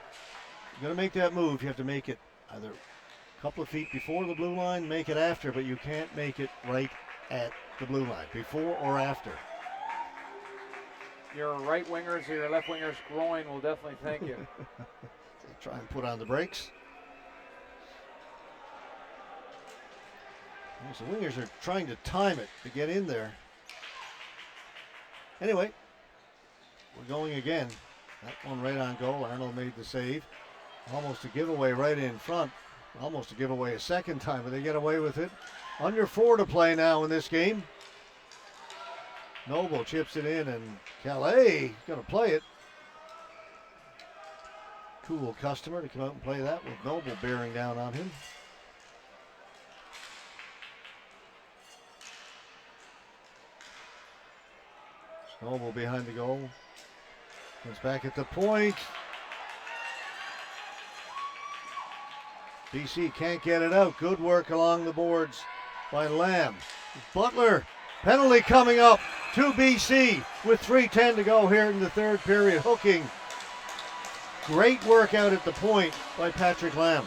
you're going to make that move, you have to make it either a couple of feet before the blue line, make it after, but you can't make it right at the blue line, before or after. Your right wingers or your left wingers groin will definitely thank you. They try and put on the brakes. So wingers are trying to time it to get in there. Anyway, we're going again. That one right on goal. Arnold made the save. Almost a giveaway right in front. Almost a giveaway a second time, but they get away with it. Under 4 to play now in this game. Noble chips it in, and Calais going to play it. Cool customer to come out and play that with Noble bearing down on him. Noble behind the goal. Comes back at the point. BC can't get it out. Good work along the boards by Lamb. Butler, penalty coming up to BC with 3:10 to go here in the third period. Hooking. Great work out at the point by Patrick Lamb.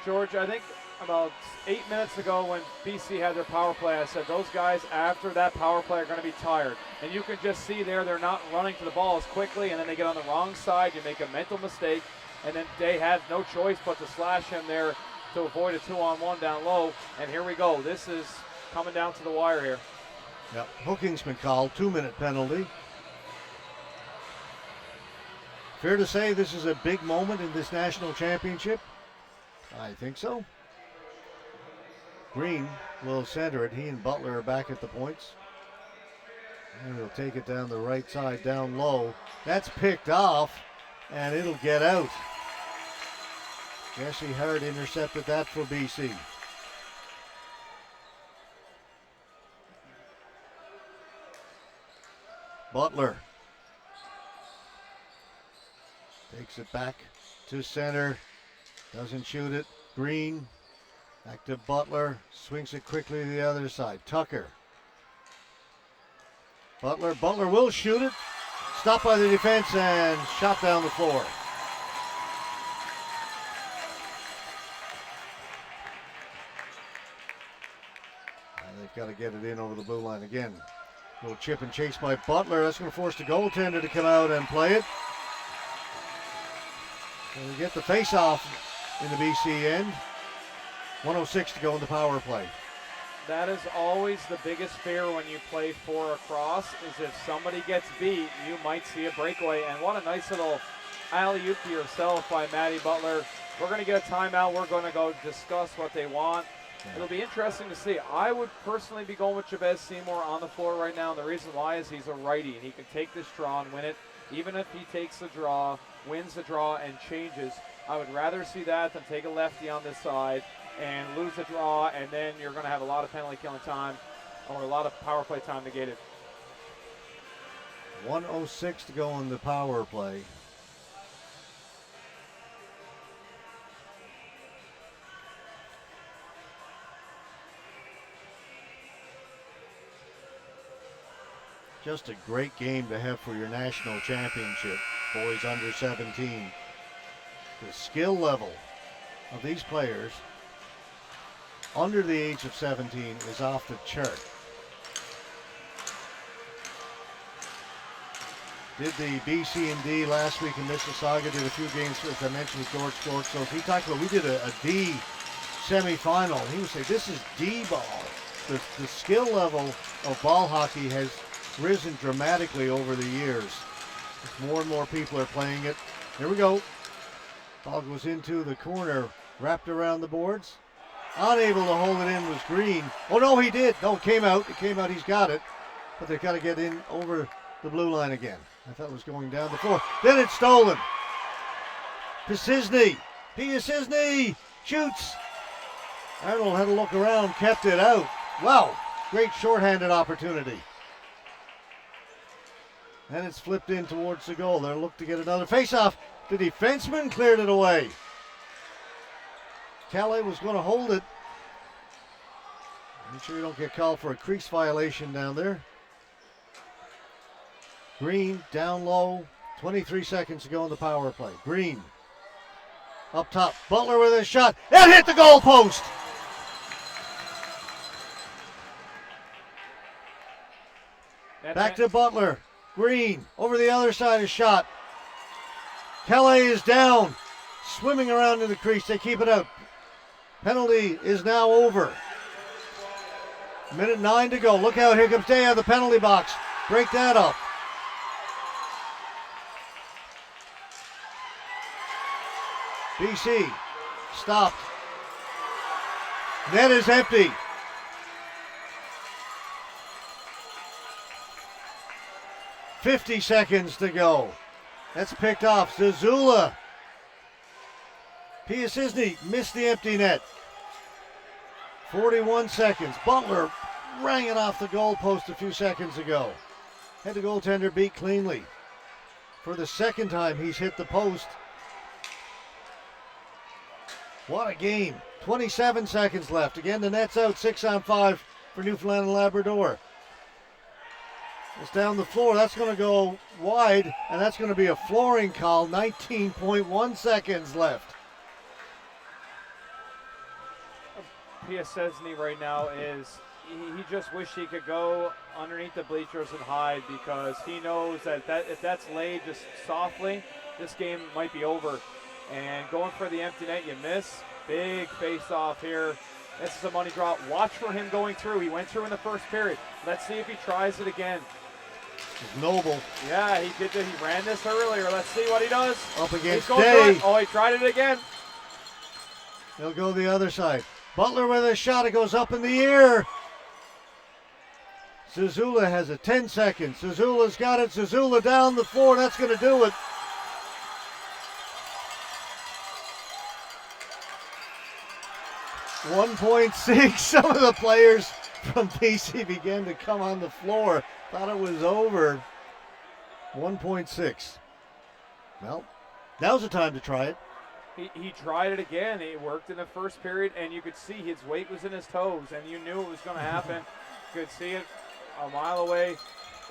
George, I think about 8 minutes ago when BC had their power play, I said those guys after that power play are going to be tired. And you can just see there they're not running to the ball as quickly, and then they get on the wrong side. You make a mental mistake, and then they had no choice but to slash him there to avoid a 2-on-1 down low. And here we go. This is coming down to the wire here. Yep, hooking's been called, 2-minute penalty. Fair to say this is a big moment in this national championship? I think so. Green will center it. He and Butler are back at the points. And he'll take it down the right side, down low. That's picked off, and it'll get out. Jesse Hart intercepted that for BC. Butler takes it back to center. Doesn't shoot it. Green. Back to Butler. Swings it quickly to the other side. Tucker. Butler will shoot it. Stopped by the defense and shot down the floor. And they've got to get it in over the blue line again. Little chip and chase by Butler. That's going to force the goaltender to come out and play it. So we get the face-off in the BC end. 1:06 to go in the power play. That is always the biggest fear when you play 4 across, is if somebody gets beat, you might see a breakaway. And what a nice little alley-oop to yourself by Matty Butler. We're going to get a timeout. We're going to go discuss what they want. Yeah. It'll be interesting to see. I would personally be going with Jabez Seymour on the floor right now. And the reason why is he's a righty, and he can take this draw and win it. Even if he takes the draw, wins the draw, and changes, I would rather see that than take a lefty on this side and lose the draw, and then you're going to have a lot of penalty killing time or a lot of power play time negated. 1:06 to go in the power play. Just a great game to have for your national championship, boys under 17. The skill level of these players under the age of 17 is off the chart. Did the BC&D last week in Mississauga, did a few games, as I mentioned, with George Stork. So if he talked about, we did a D semifinal, he would say this is D ball. The skill level of ball hockey has risen dramatically over the years. As more and more people are playing it, Here we go. Ball goes into the corner, wrapped around the boards. Unable to hold it in was Green. Oh, no, he did. No, it came out. It came out. He's got it. But they've got to get in over the blue line again. I thought it was going down the floor. Then it's stolen. Pisisny. Pisisny shoots. Arnold had a look around, kept it out. Wow, great shorthanded opportunity. And it's flipped in towards the goal. They'll look to get another face-off. The defenseman cleared it away. Calais was going to hold it. Make sure you don't get called for a crease violation down there. Green down low. 23 seconds to go in the power play. Green up top. Butler with a shot. It hit the goal post. Back to Butler. Green over the other side, a shot. Calais is down. Swimming around in the crease. They keep it out. Penalty is now over. Minute 9 to go. Look out. Here comes Day out of the penalty box. Break that up. BC stopped. Net is empty. .50 seconds to go. That's picked off. Zazula. Pisisny missed the empty net. 41 seconds. Butler rang it off the goalpost a few seconds ago. Had the goaltender beat cleanly. For the second time he's hit the post. What a game. 27 seconds left. Again, the net's out. 6-on-5 for Newfoundland and Labrador. It's down the floor. That's going to go wide, and that's going to be a flooring call. 19.1 seconds left. Pisisny right now is, he just wished he could go underneath the bleachers and hide, because he knows that if that's laid just softly, this game might be over. And going for the empty net, you miss. Big face-off here. This is a money drop. Watch for him going through. He went through in the first period. Let's see if he tries it again. It's Noble. Yeah, he did. He ran this earlier. Let's see what he does. Up against Day. Oh, he tried it again. He'll go the other side. Butler with a shot. It goes up in the air. Zazula has it. 10 seconds. Zazula's got it. Zazula down the floor. That's going to do it. .6. Some of the players from BC began to come on the floor. Thought it was over. 1.6. Well, now's the time to try it. He tried it again. It worked in the first period, and you could see his weight was in his toes, and you knew it was going to happen. You could see it a mile away.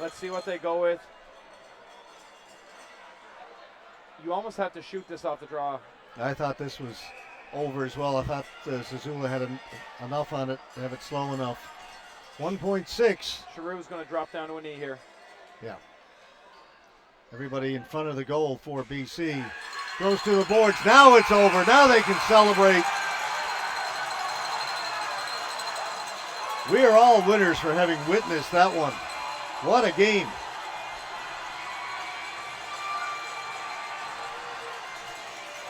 Let's see what they go with. You almost have to shoot this off the draw. I thought this was over as well. I thought Zazula had enough on it to have it slow enough. 1.6. Giroux's going to drop down to a knee here. Yeah. Everybody in front of the goal for BC goes to the boards. Now it's over. Now they can celebrate. We are all winners for having witnessed that one. What a game.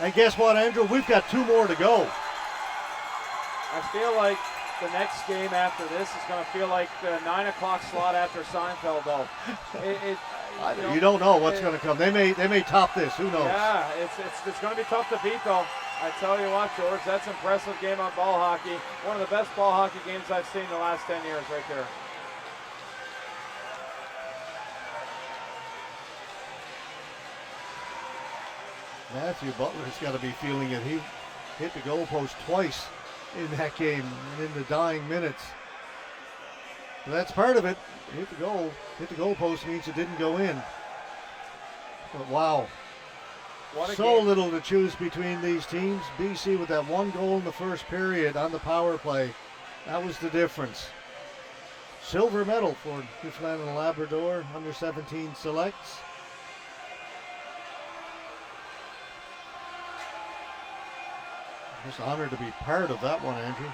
And guess what, Andrew? We've got 2 more to go. I feel like the next game after this is going to feel like the 9 o'clock slot after Seinfeld, though. You don't know what's going to come. They may top this. Who knows? Yeah, it's going to be tough to beat, though. I tell you what, George, that's an impressive game on ball hockey. One of the best ball hockey games I've seen in the last 10 years right there. Matthew Butler's got to be feeling it. He hit the goalpost twice in that game and in the dying minutes. But that's part of it. Hit the goal. Hit the goalpost means it didn't go in. But wow. So little to choose between these teams. BC with that 1 goal in the first period on the power play. That was the difference. Silver medal for Newfoundland and Labrador under 17 selects. Just honored to be part of that one, Andrew.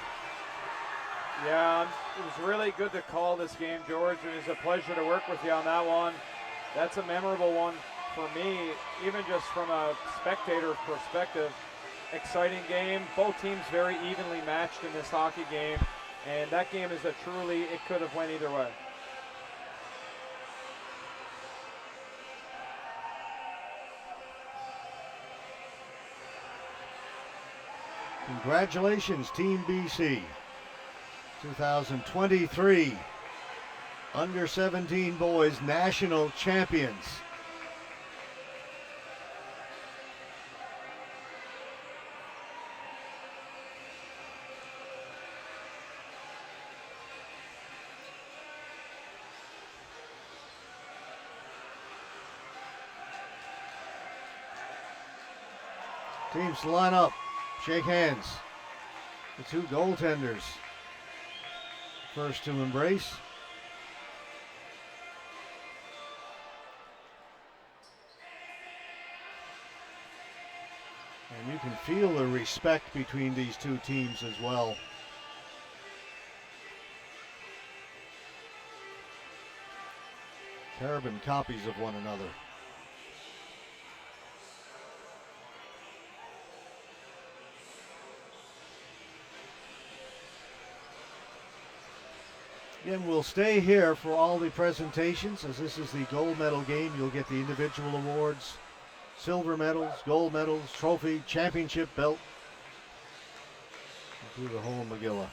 Yeah, it was really good to call this game, George. It was a pleasure to work with you on that one. That's a memorable one for me, even just from a spectator's perspective, exciting game. Both teams very evenly matched in this hockey game, and that game is a truly, it could have went either way. Congratulations, Team BC. 2023 Under 17 Boys National Champions. Teams line up, shake hands. The two goaltenders first to embrace. And you can feel the respect between these two teams as well. Carbon copies of one another. Again, we'll stay here for all the presentations, as this is the gold medal game. You'll get the individual awards, silver medals, gold medals, trophy, championship belt, through the whole Magilla.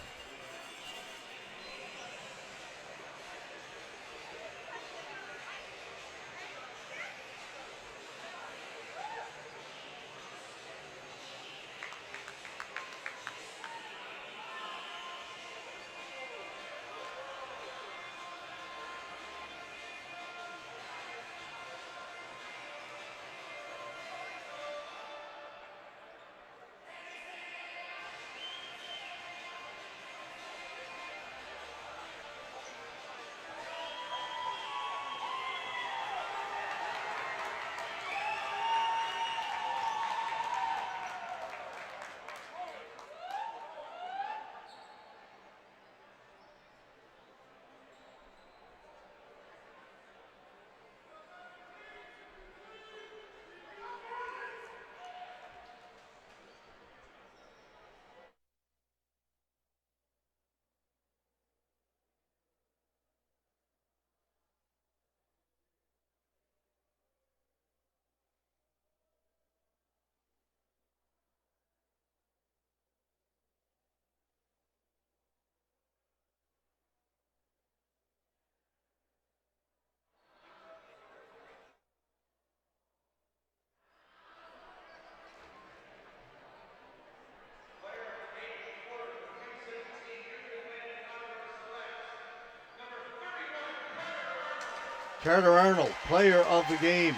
Carter Arnold, player of the game.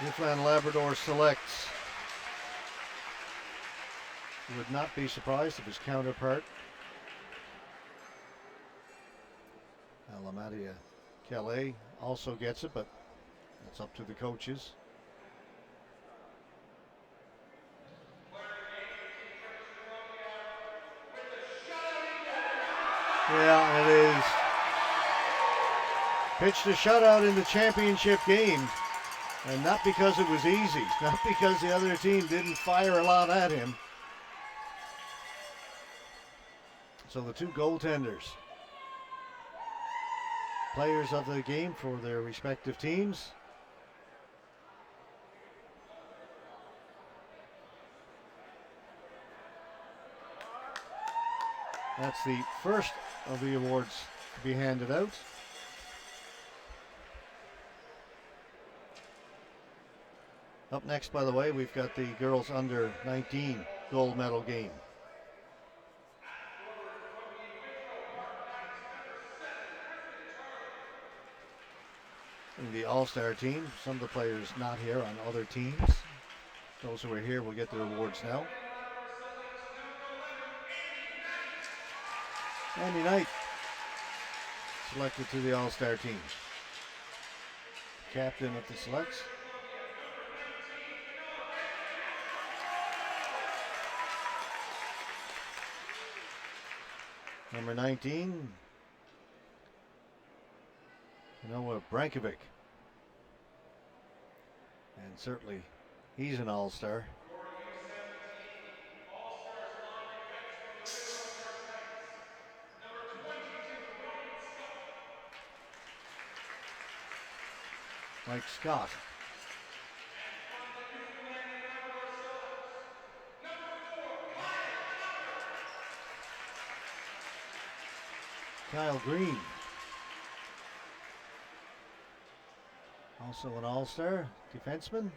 Newfoundland Labrador selects. You would not be surprised if his counterpart, Alamadia Calais, also gets it, but that's up to the coaches. Yeah, it is. Pitched a shutout in the championship game, and not because it was easy, not because the other team didn't fire a lot at him. So the two goaltenders, players of the game for their respective teams. That's the first of the awards to be handed out. Up next, by the way, we've got the girls under 19 gold medal game. In the all-star team, some of the players not here on other teams. Those who are here will get their awards now. Andy Knight selected to the all-star team. Captain of the selects. Number 19, Noah Brankovic. certainly he's an all-star. Mike Scott. Kyle Green. Also an all-star defenseman.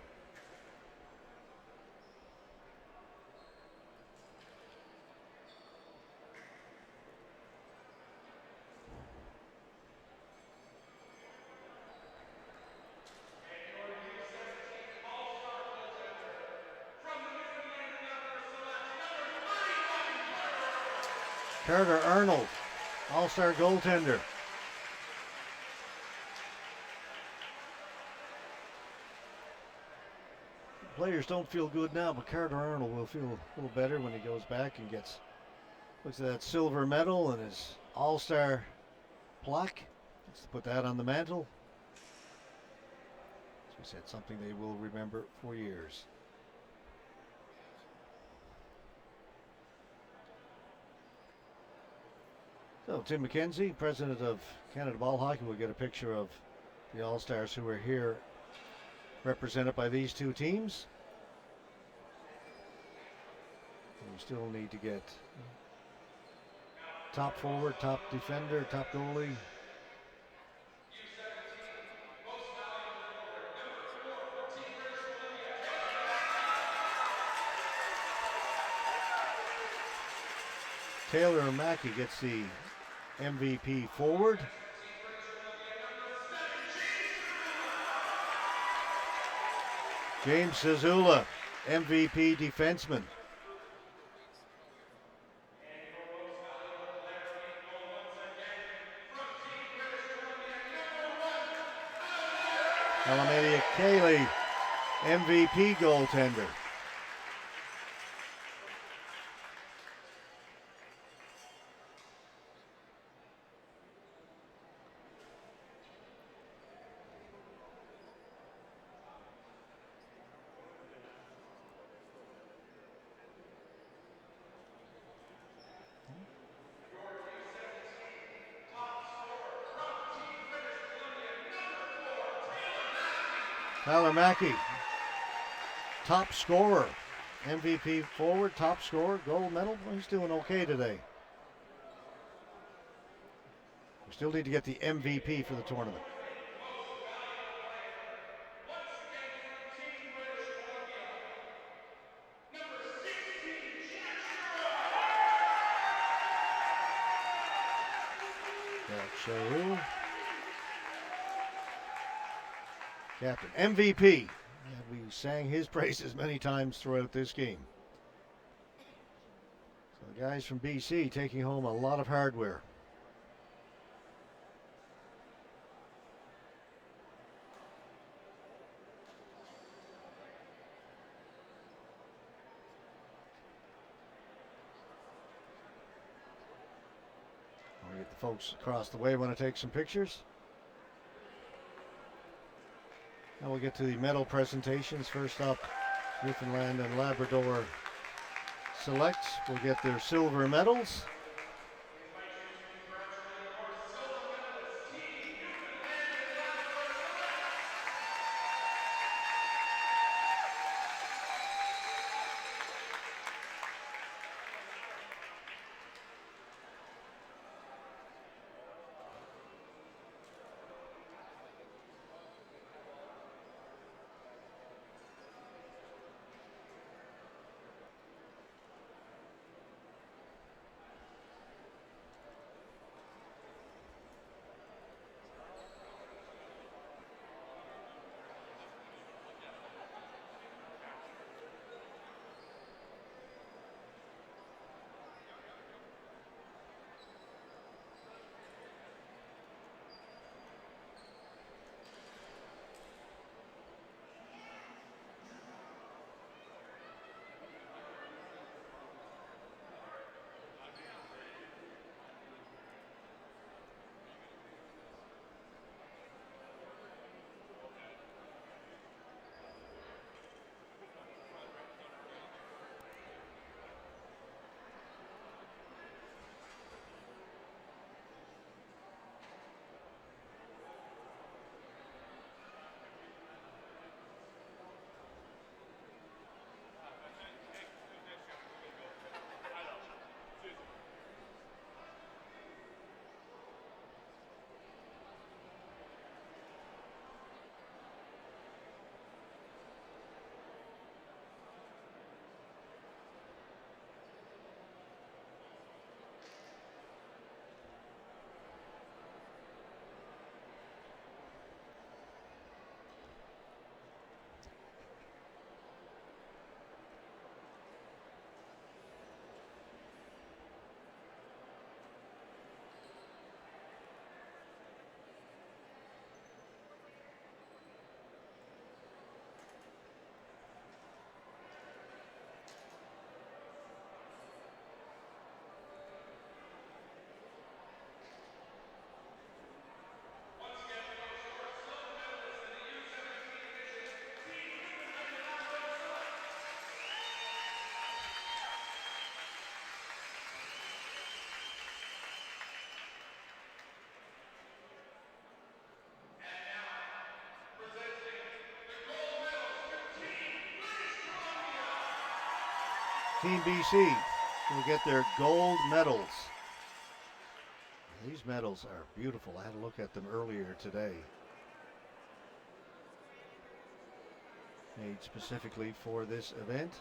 Carter Arnold, all-star goaltender. Players don't feel good now, but Carter Arnold will feel a little better when he goes back and looks at that silver medal and his all-star plaque. Let's put that on the mantle. As we said, something they will remember for years. So Tim McKenzie, president of Canada Ball Hockey, will get a picture of the All-Stars who are here represented by these two teams. And we still need to get top forward, top defender, top goalie. Taylor Mackey gets the MVP forward. James Zazula, MVP defenseman. Alameda Cayley, MVP goaltender. Tyler Mackey, top scorer, MVP forward, top scorer, gold medal. Well, he's doing okay today. We still need to get the MVP for the tournament. Jack Captain, MVP. And we sang his praises many times throughout this game. So the guys from BC taking home a lot of hardware. I'll get the folks across the way want to take some pictures. Now we'll get to the medal presentations. First up, Newfoundland and Labrador selects will get their silver medals. Team BC will get their gold medals. These medals are beautiful. I had a look at them earlier today. Made specifically for this event.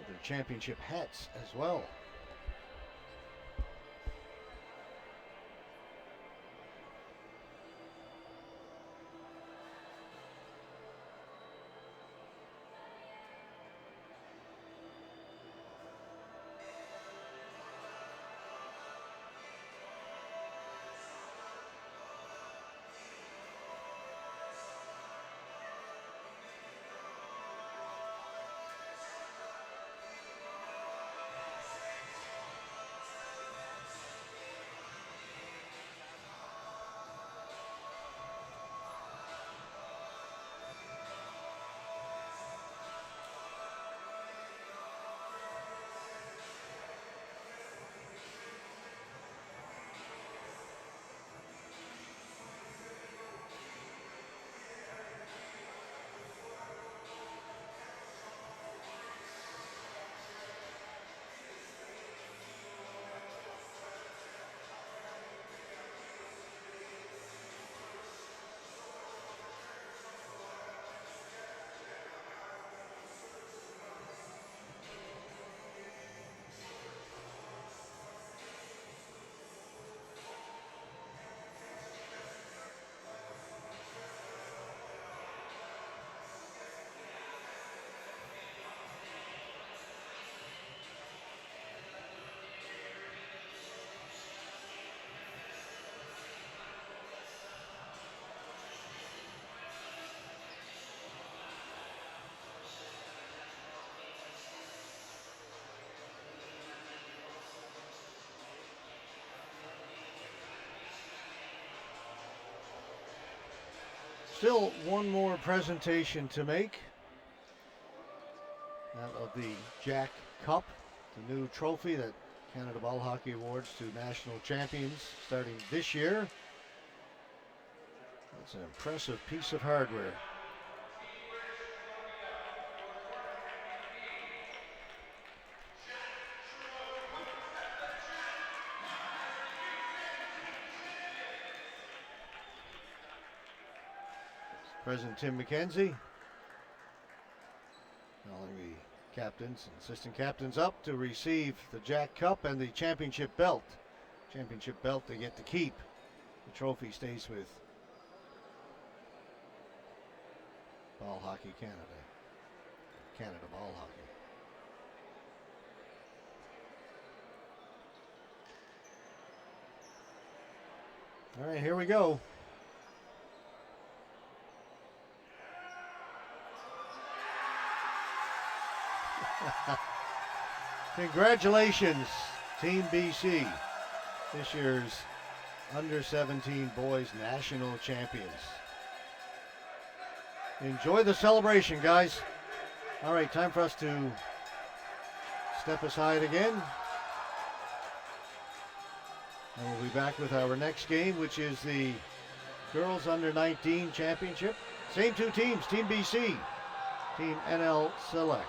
Their championship hats as well. Still one more presentation to make. That of the Jack Cup, the new trophy that Canada Ball Hockey awards to national champions starting this year. That's an impressive piece of hardware. President Tim McKenzie calling the captains and assistant captains up to receive the Jack Cup and the championship belt. Championship belt they get to keep. The trophy stays with Ball Hockey Canada. Canada Ball Hockey. All right, here we go. Congratulations, Team BC, this year's under 17 boys national champions. Enjoy the celebration, guys. All right, time for us to step aside again. And we'll be back with our next game, which is the girls under 19 championship. Same two teams, Team BC, Team NL Select.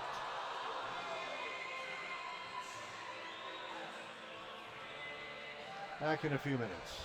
Back in a few minutes.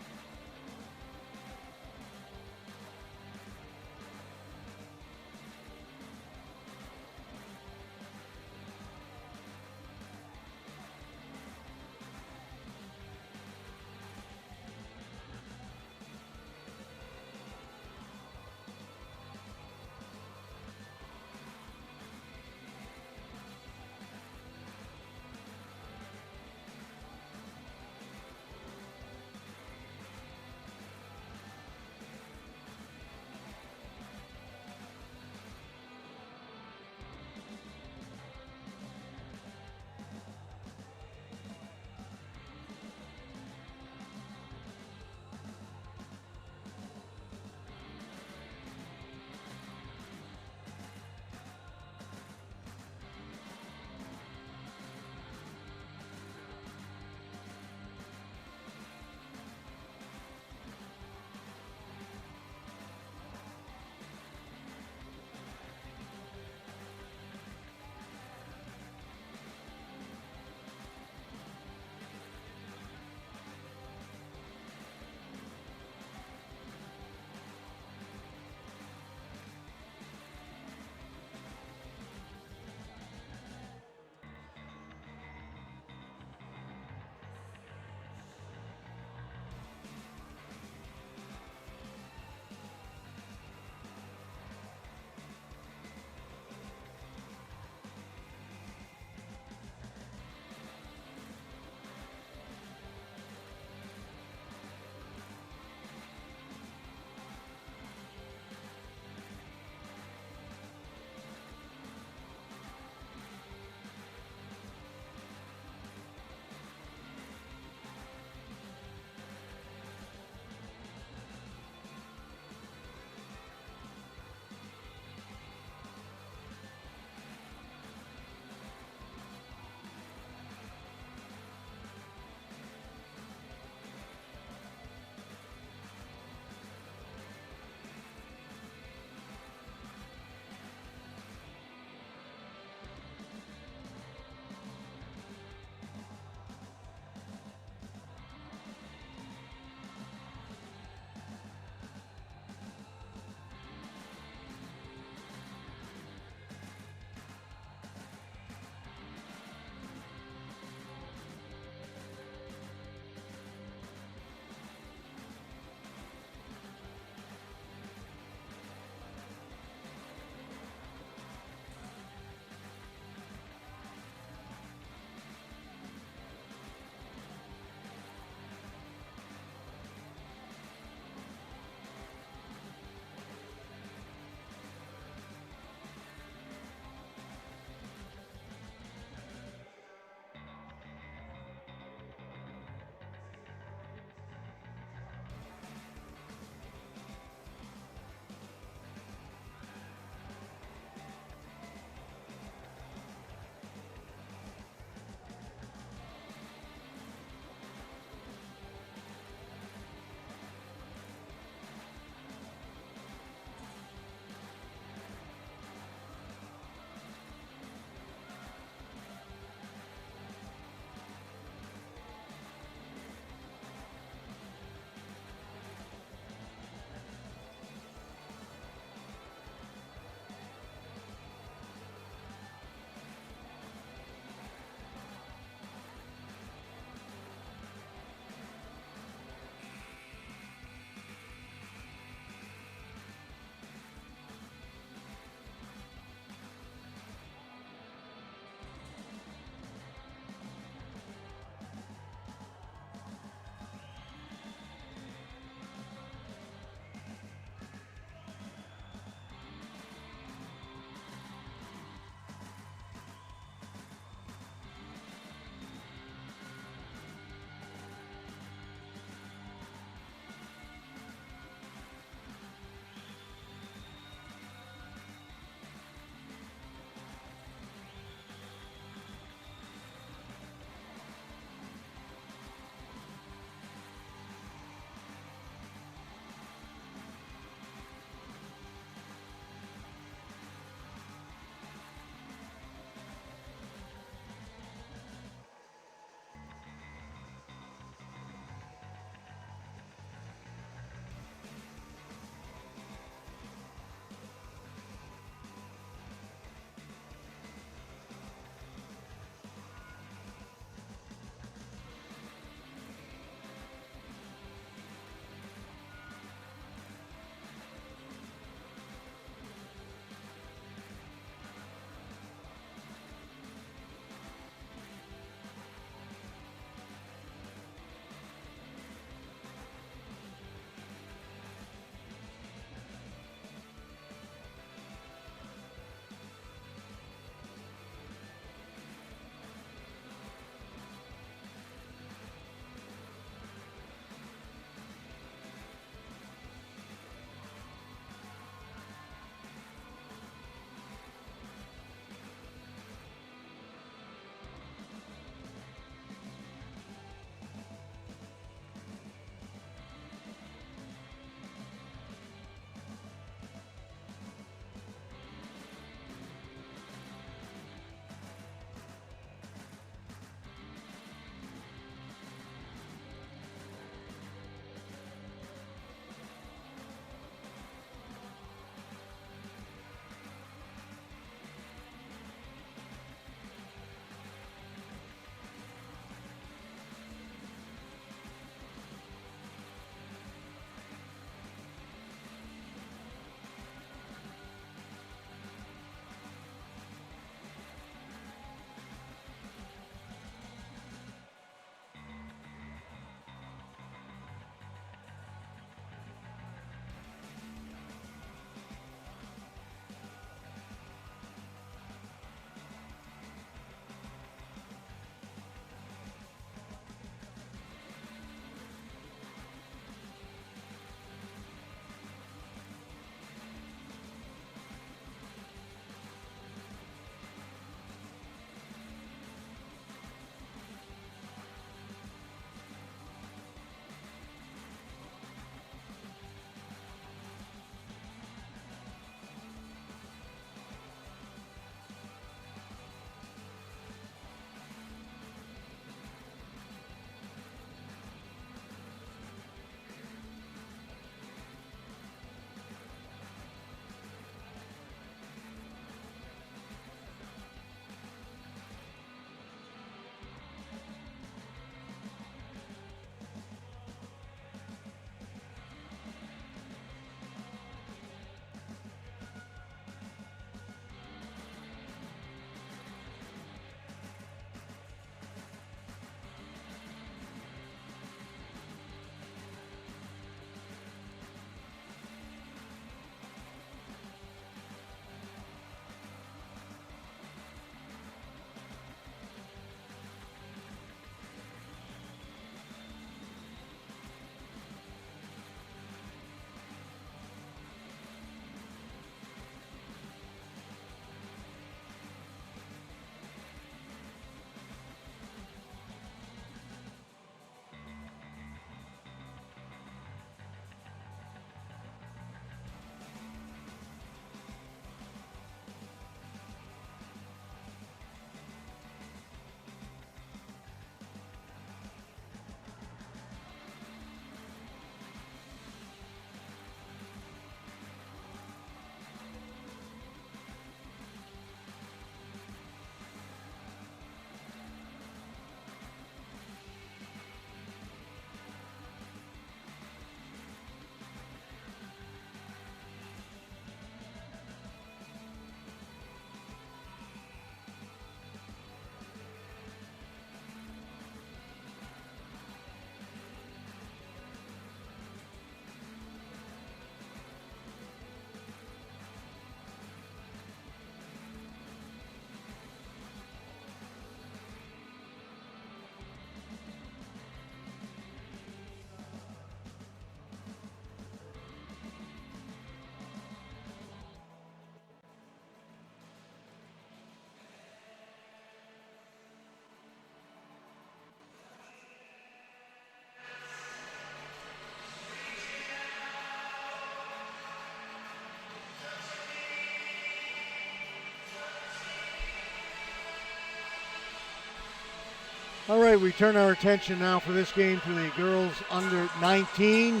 All right, we turn our attention now for this game to the girls under 19.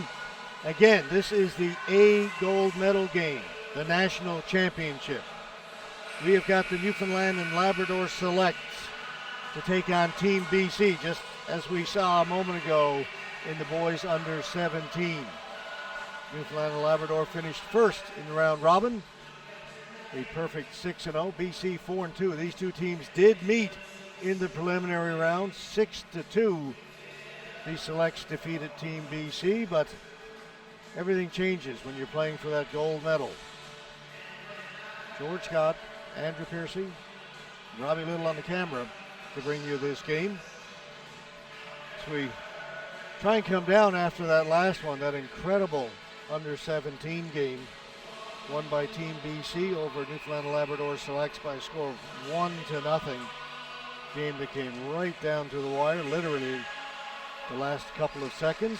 Again, this is the A gold medal game, the national championship. We have got the Newfoundland and Labrador Selects to take on Team BC, just as we saw a moment ago in the boys under 17. Newfoundland and Labrador finished first in the round robin, a perfect 6-0. BC 4-2. These two teams did meet in the preliminary round, 6-2. The Selects defeated Team BC, but everything changes when you're playing for that gold medal. George Scott, Andrew Piercy, Robbie Little on the camera to bring you this game. So we try and come down after that last one, that incredible under 17 game won by Team BC over Newfoundland and Labrador Selects by a score of 1-0. Game that came right down to the wire, literally the last couple of seconds.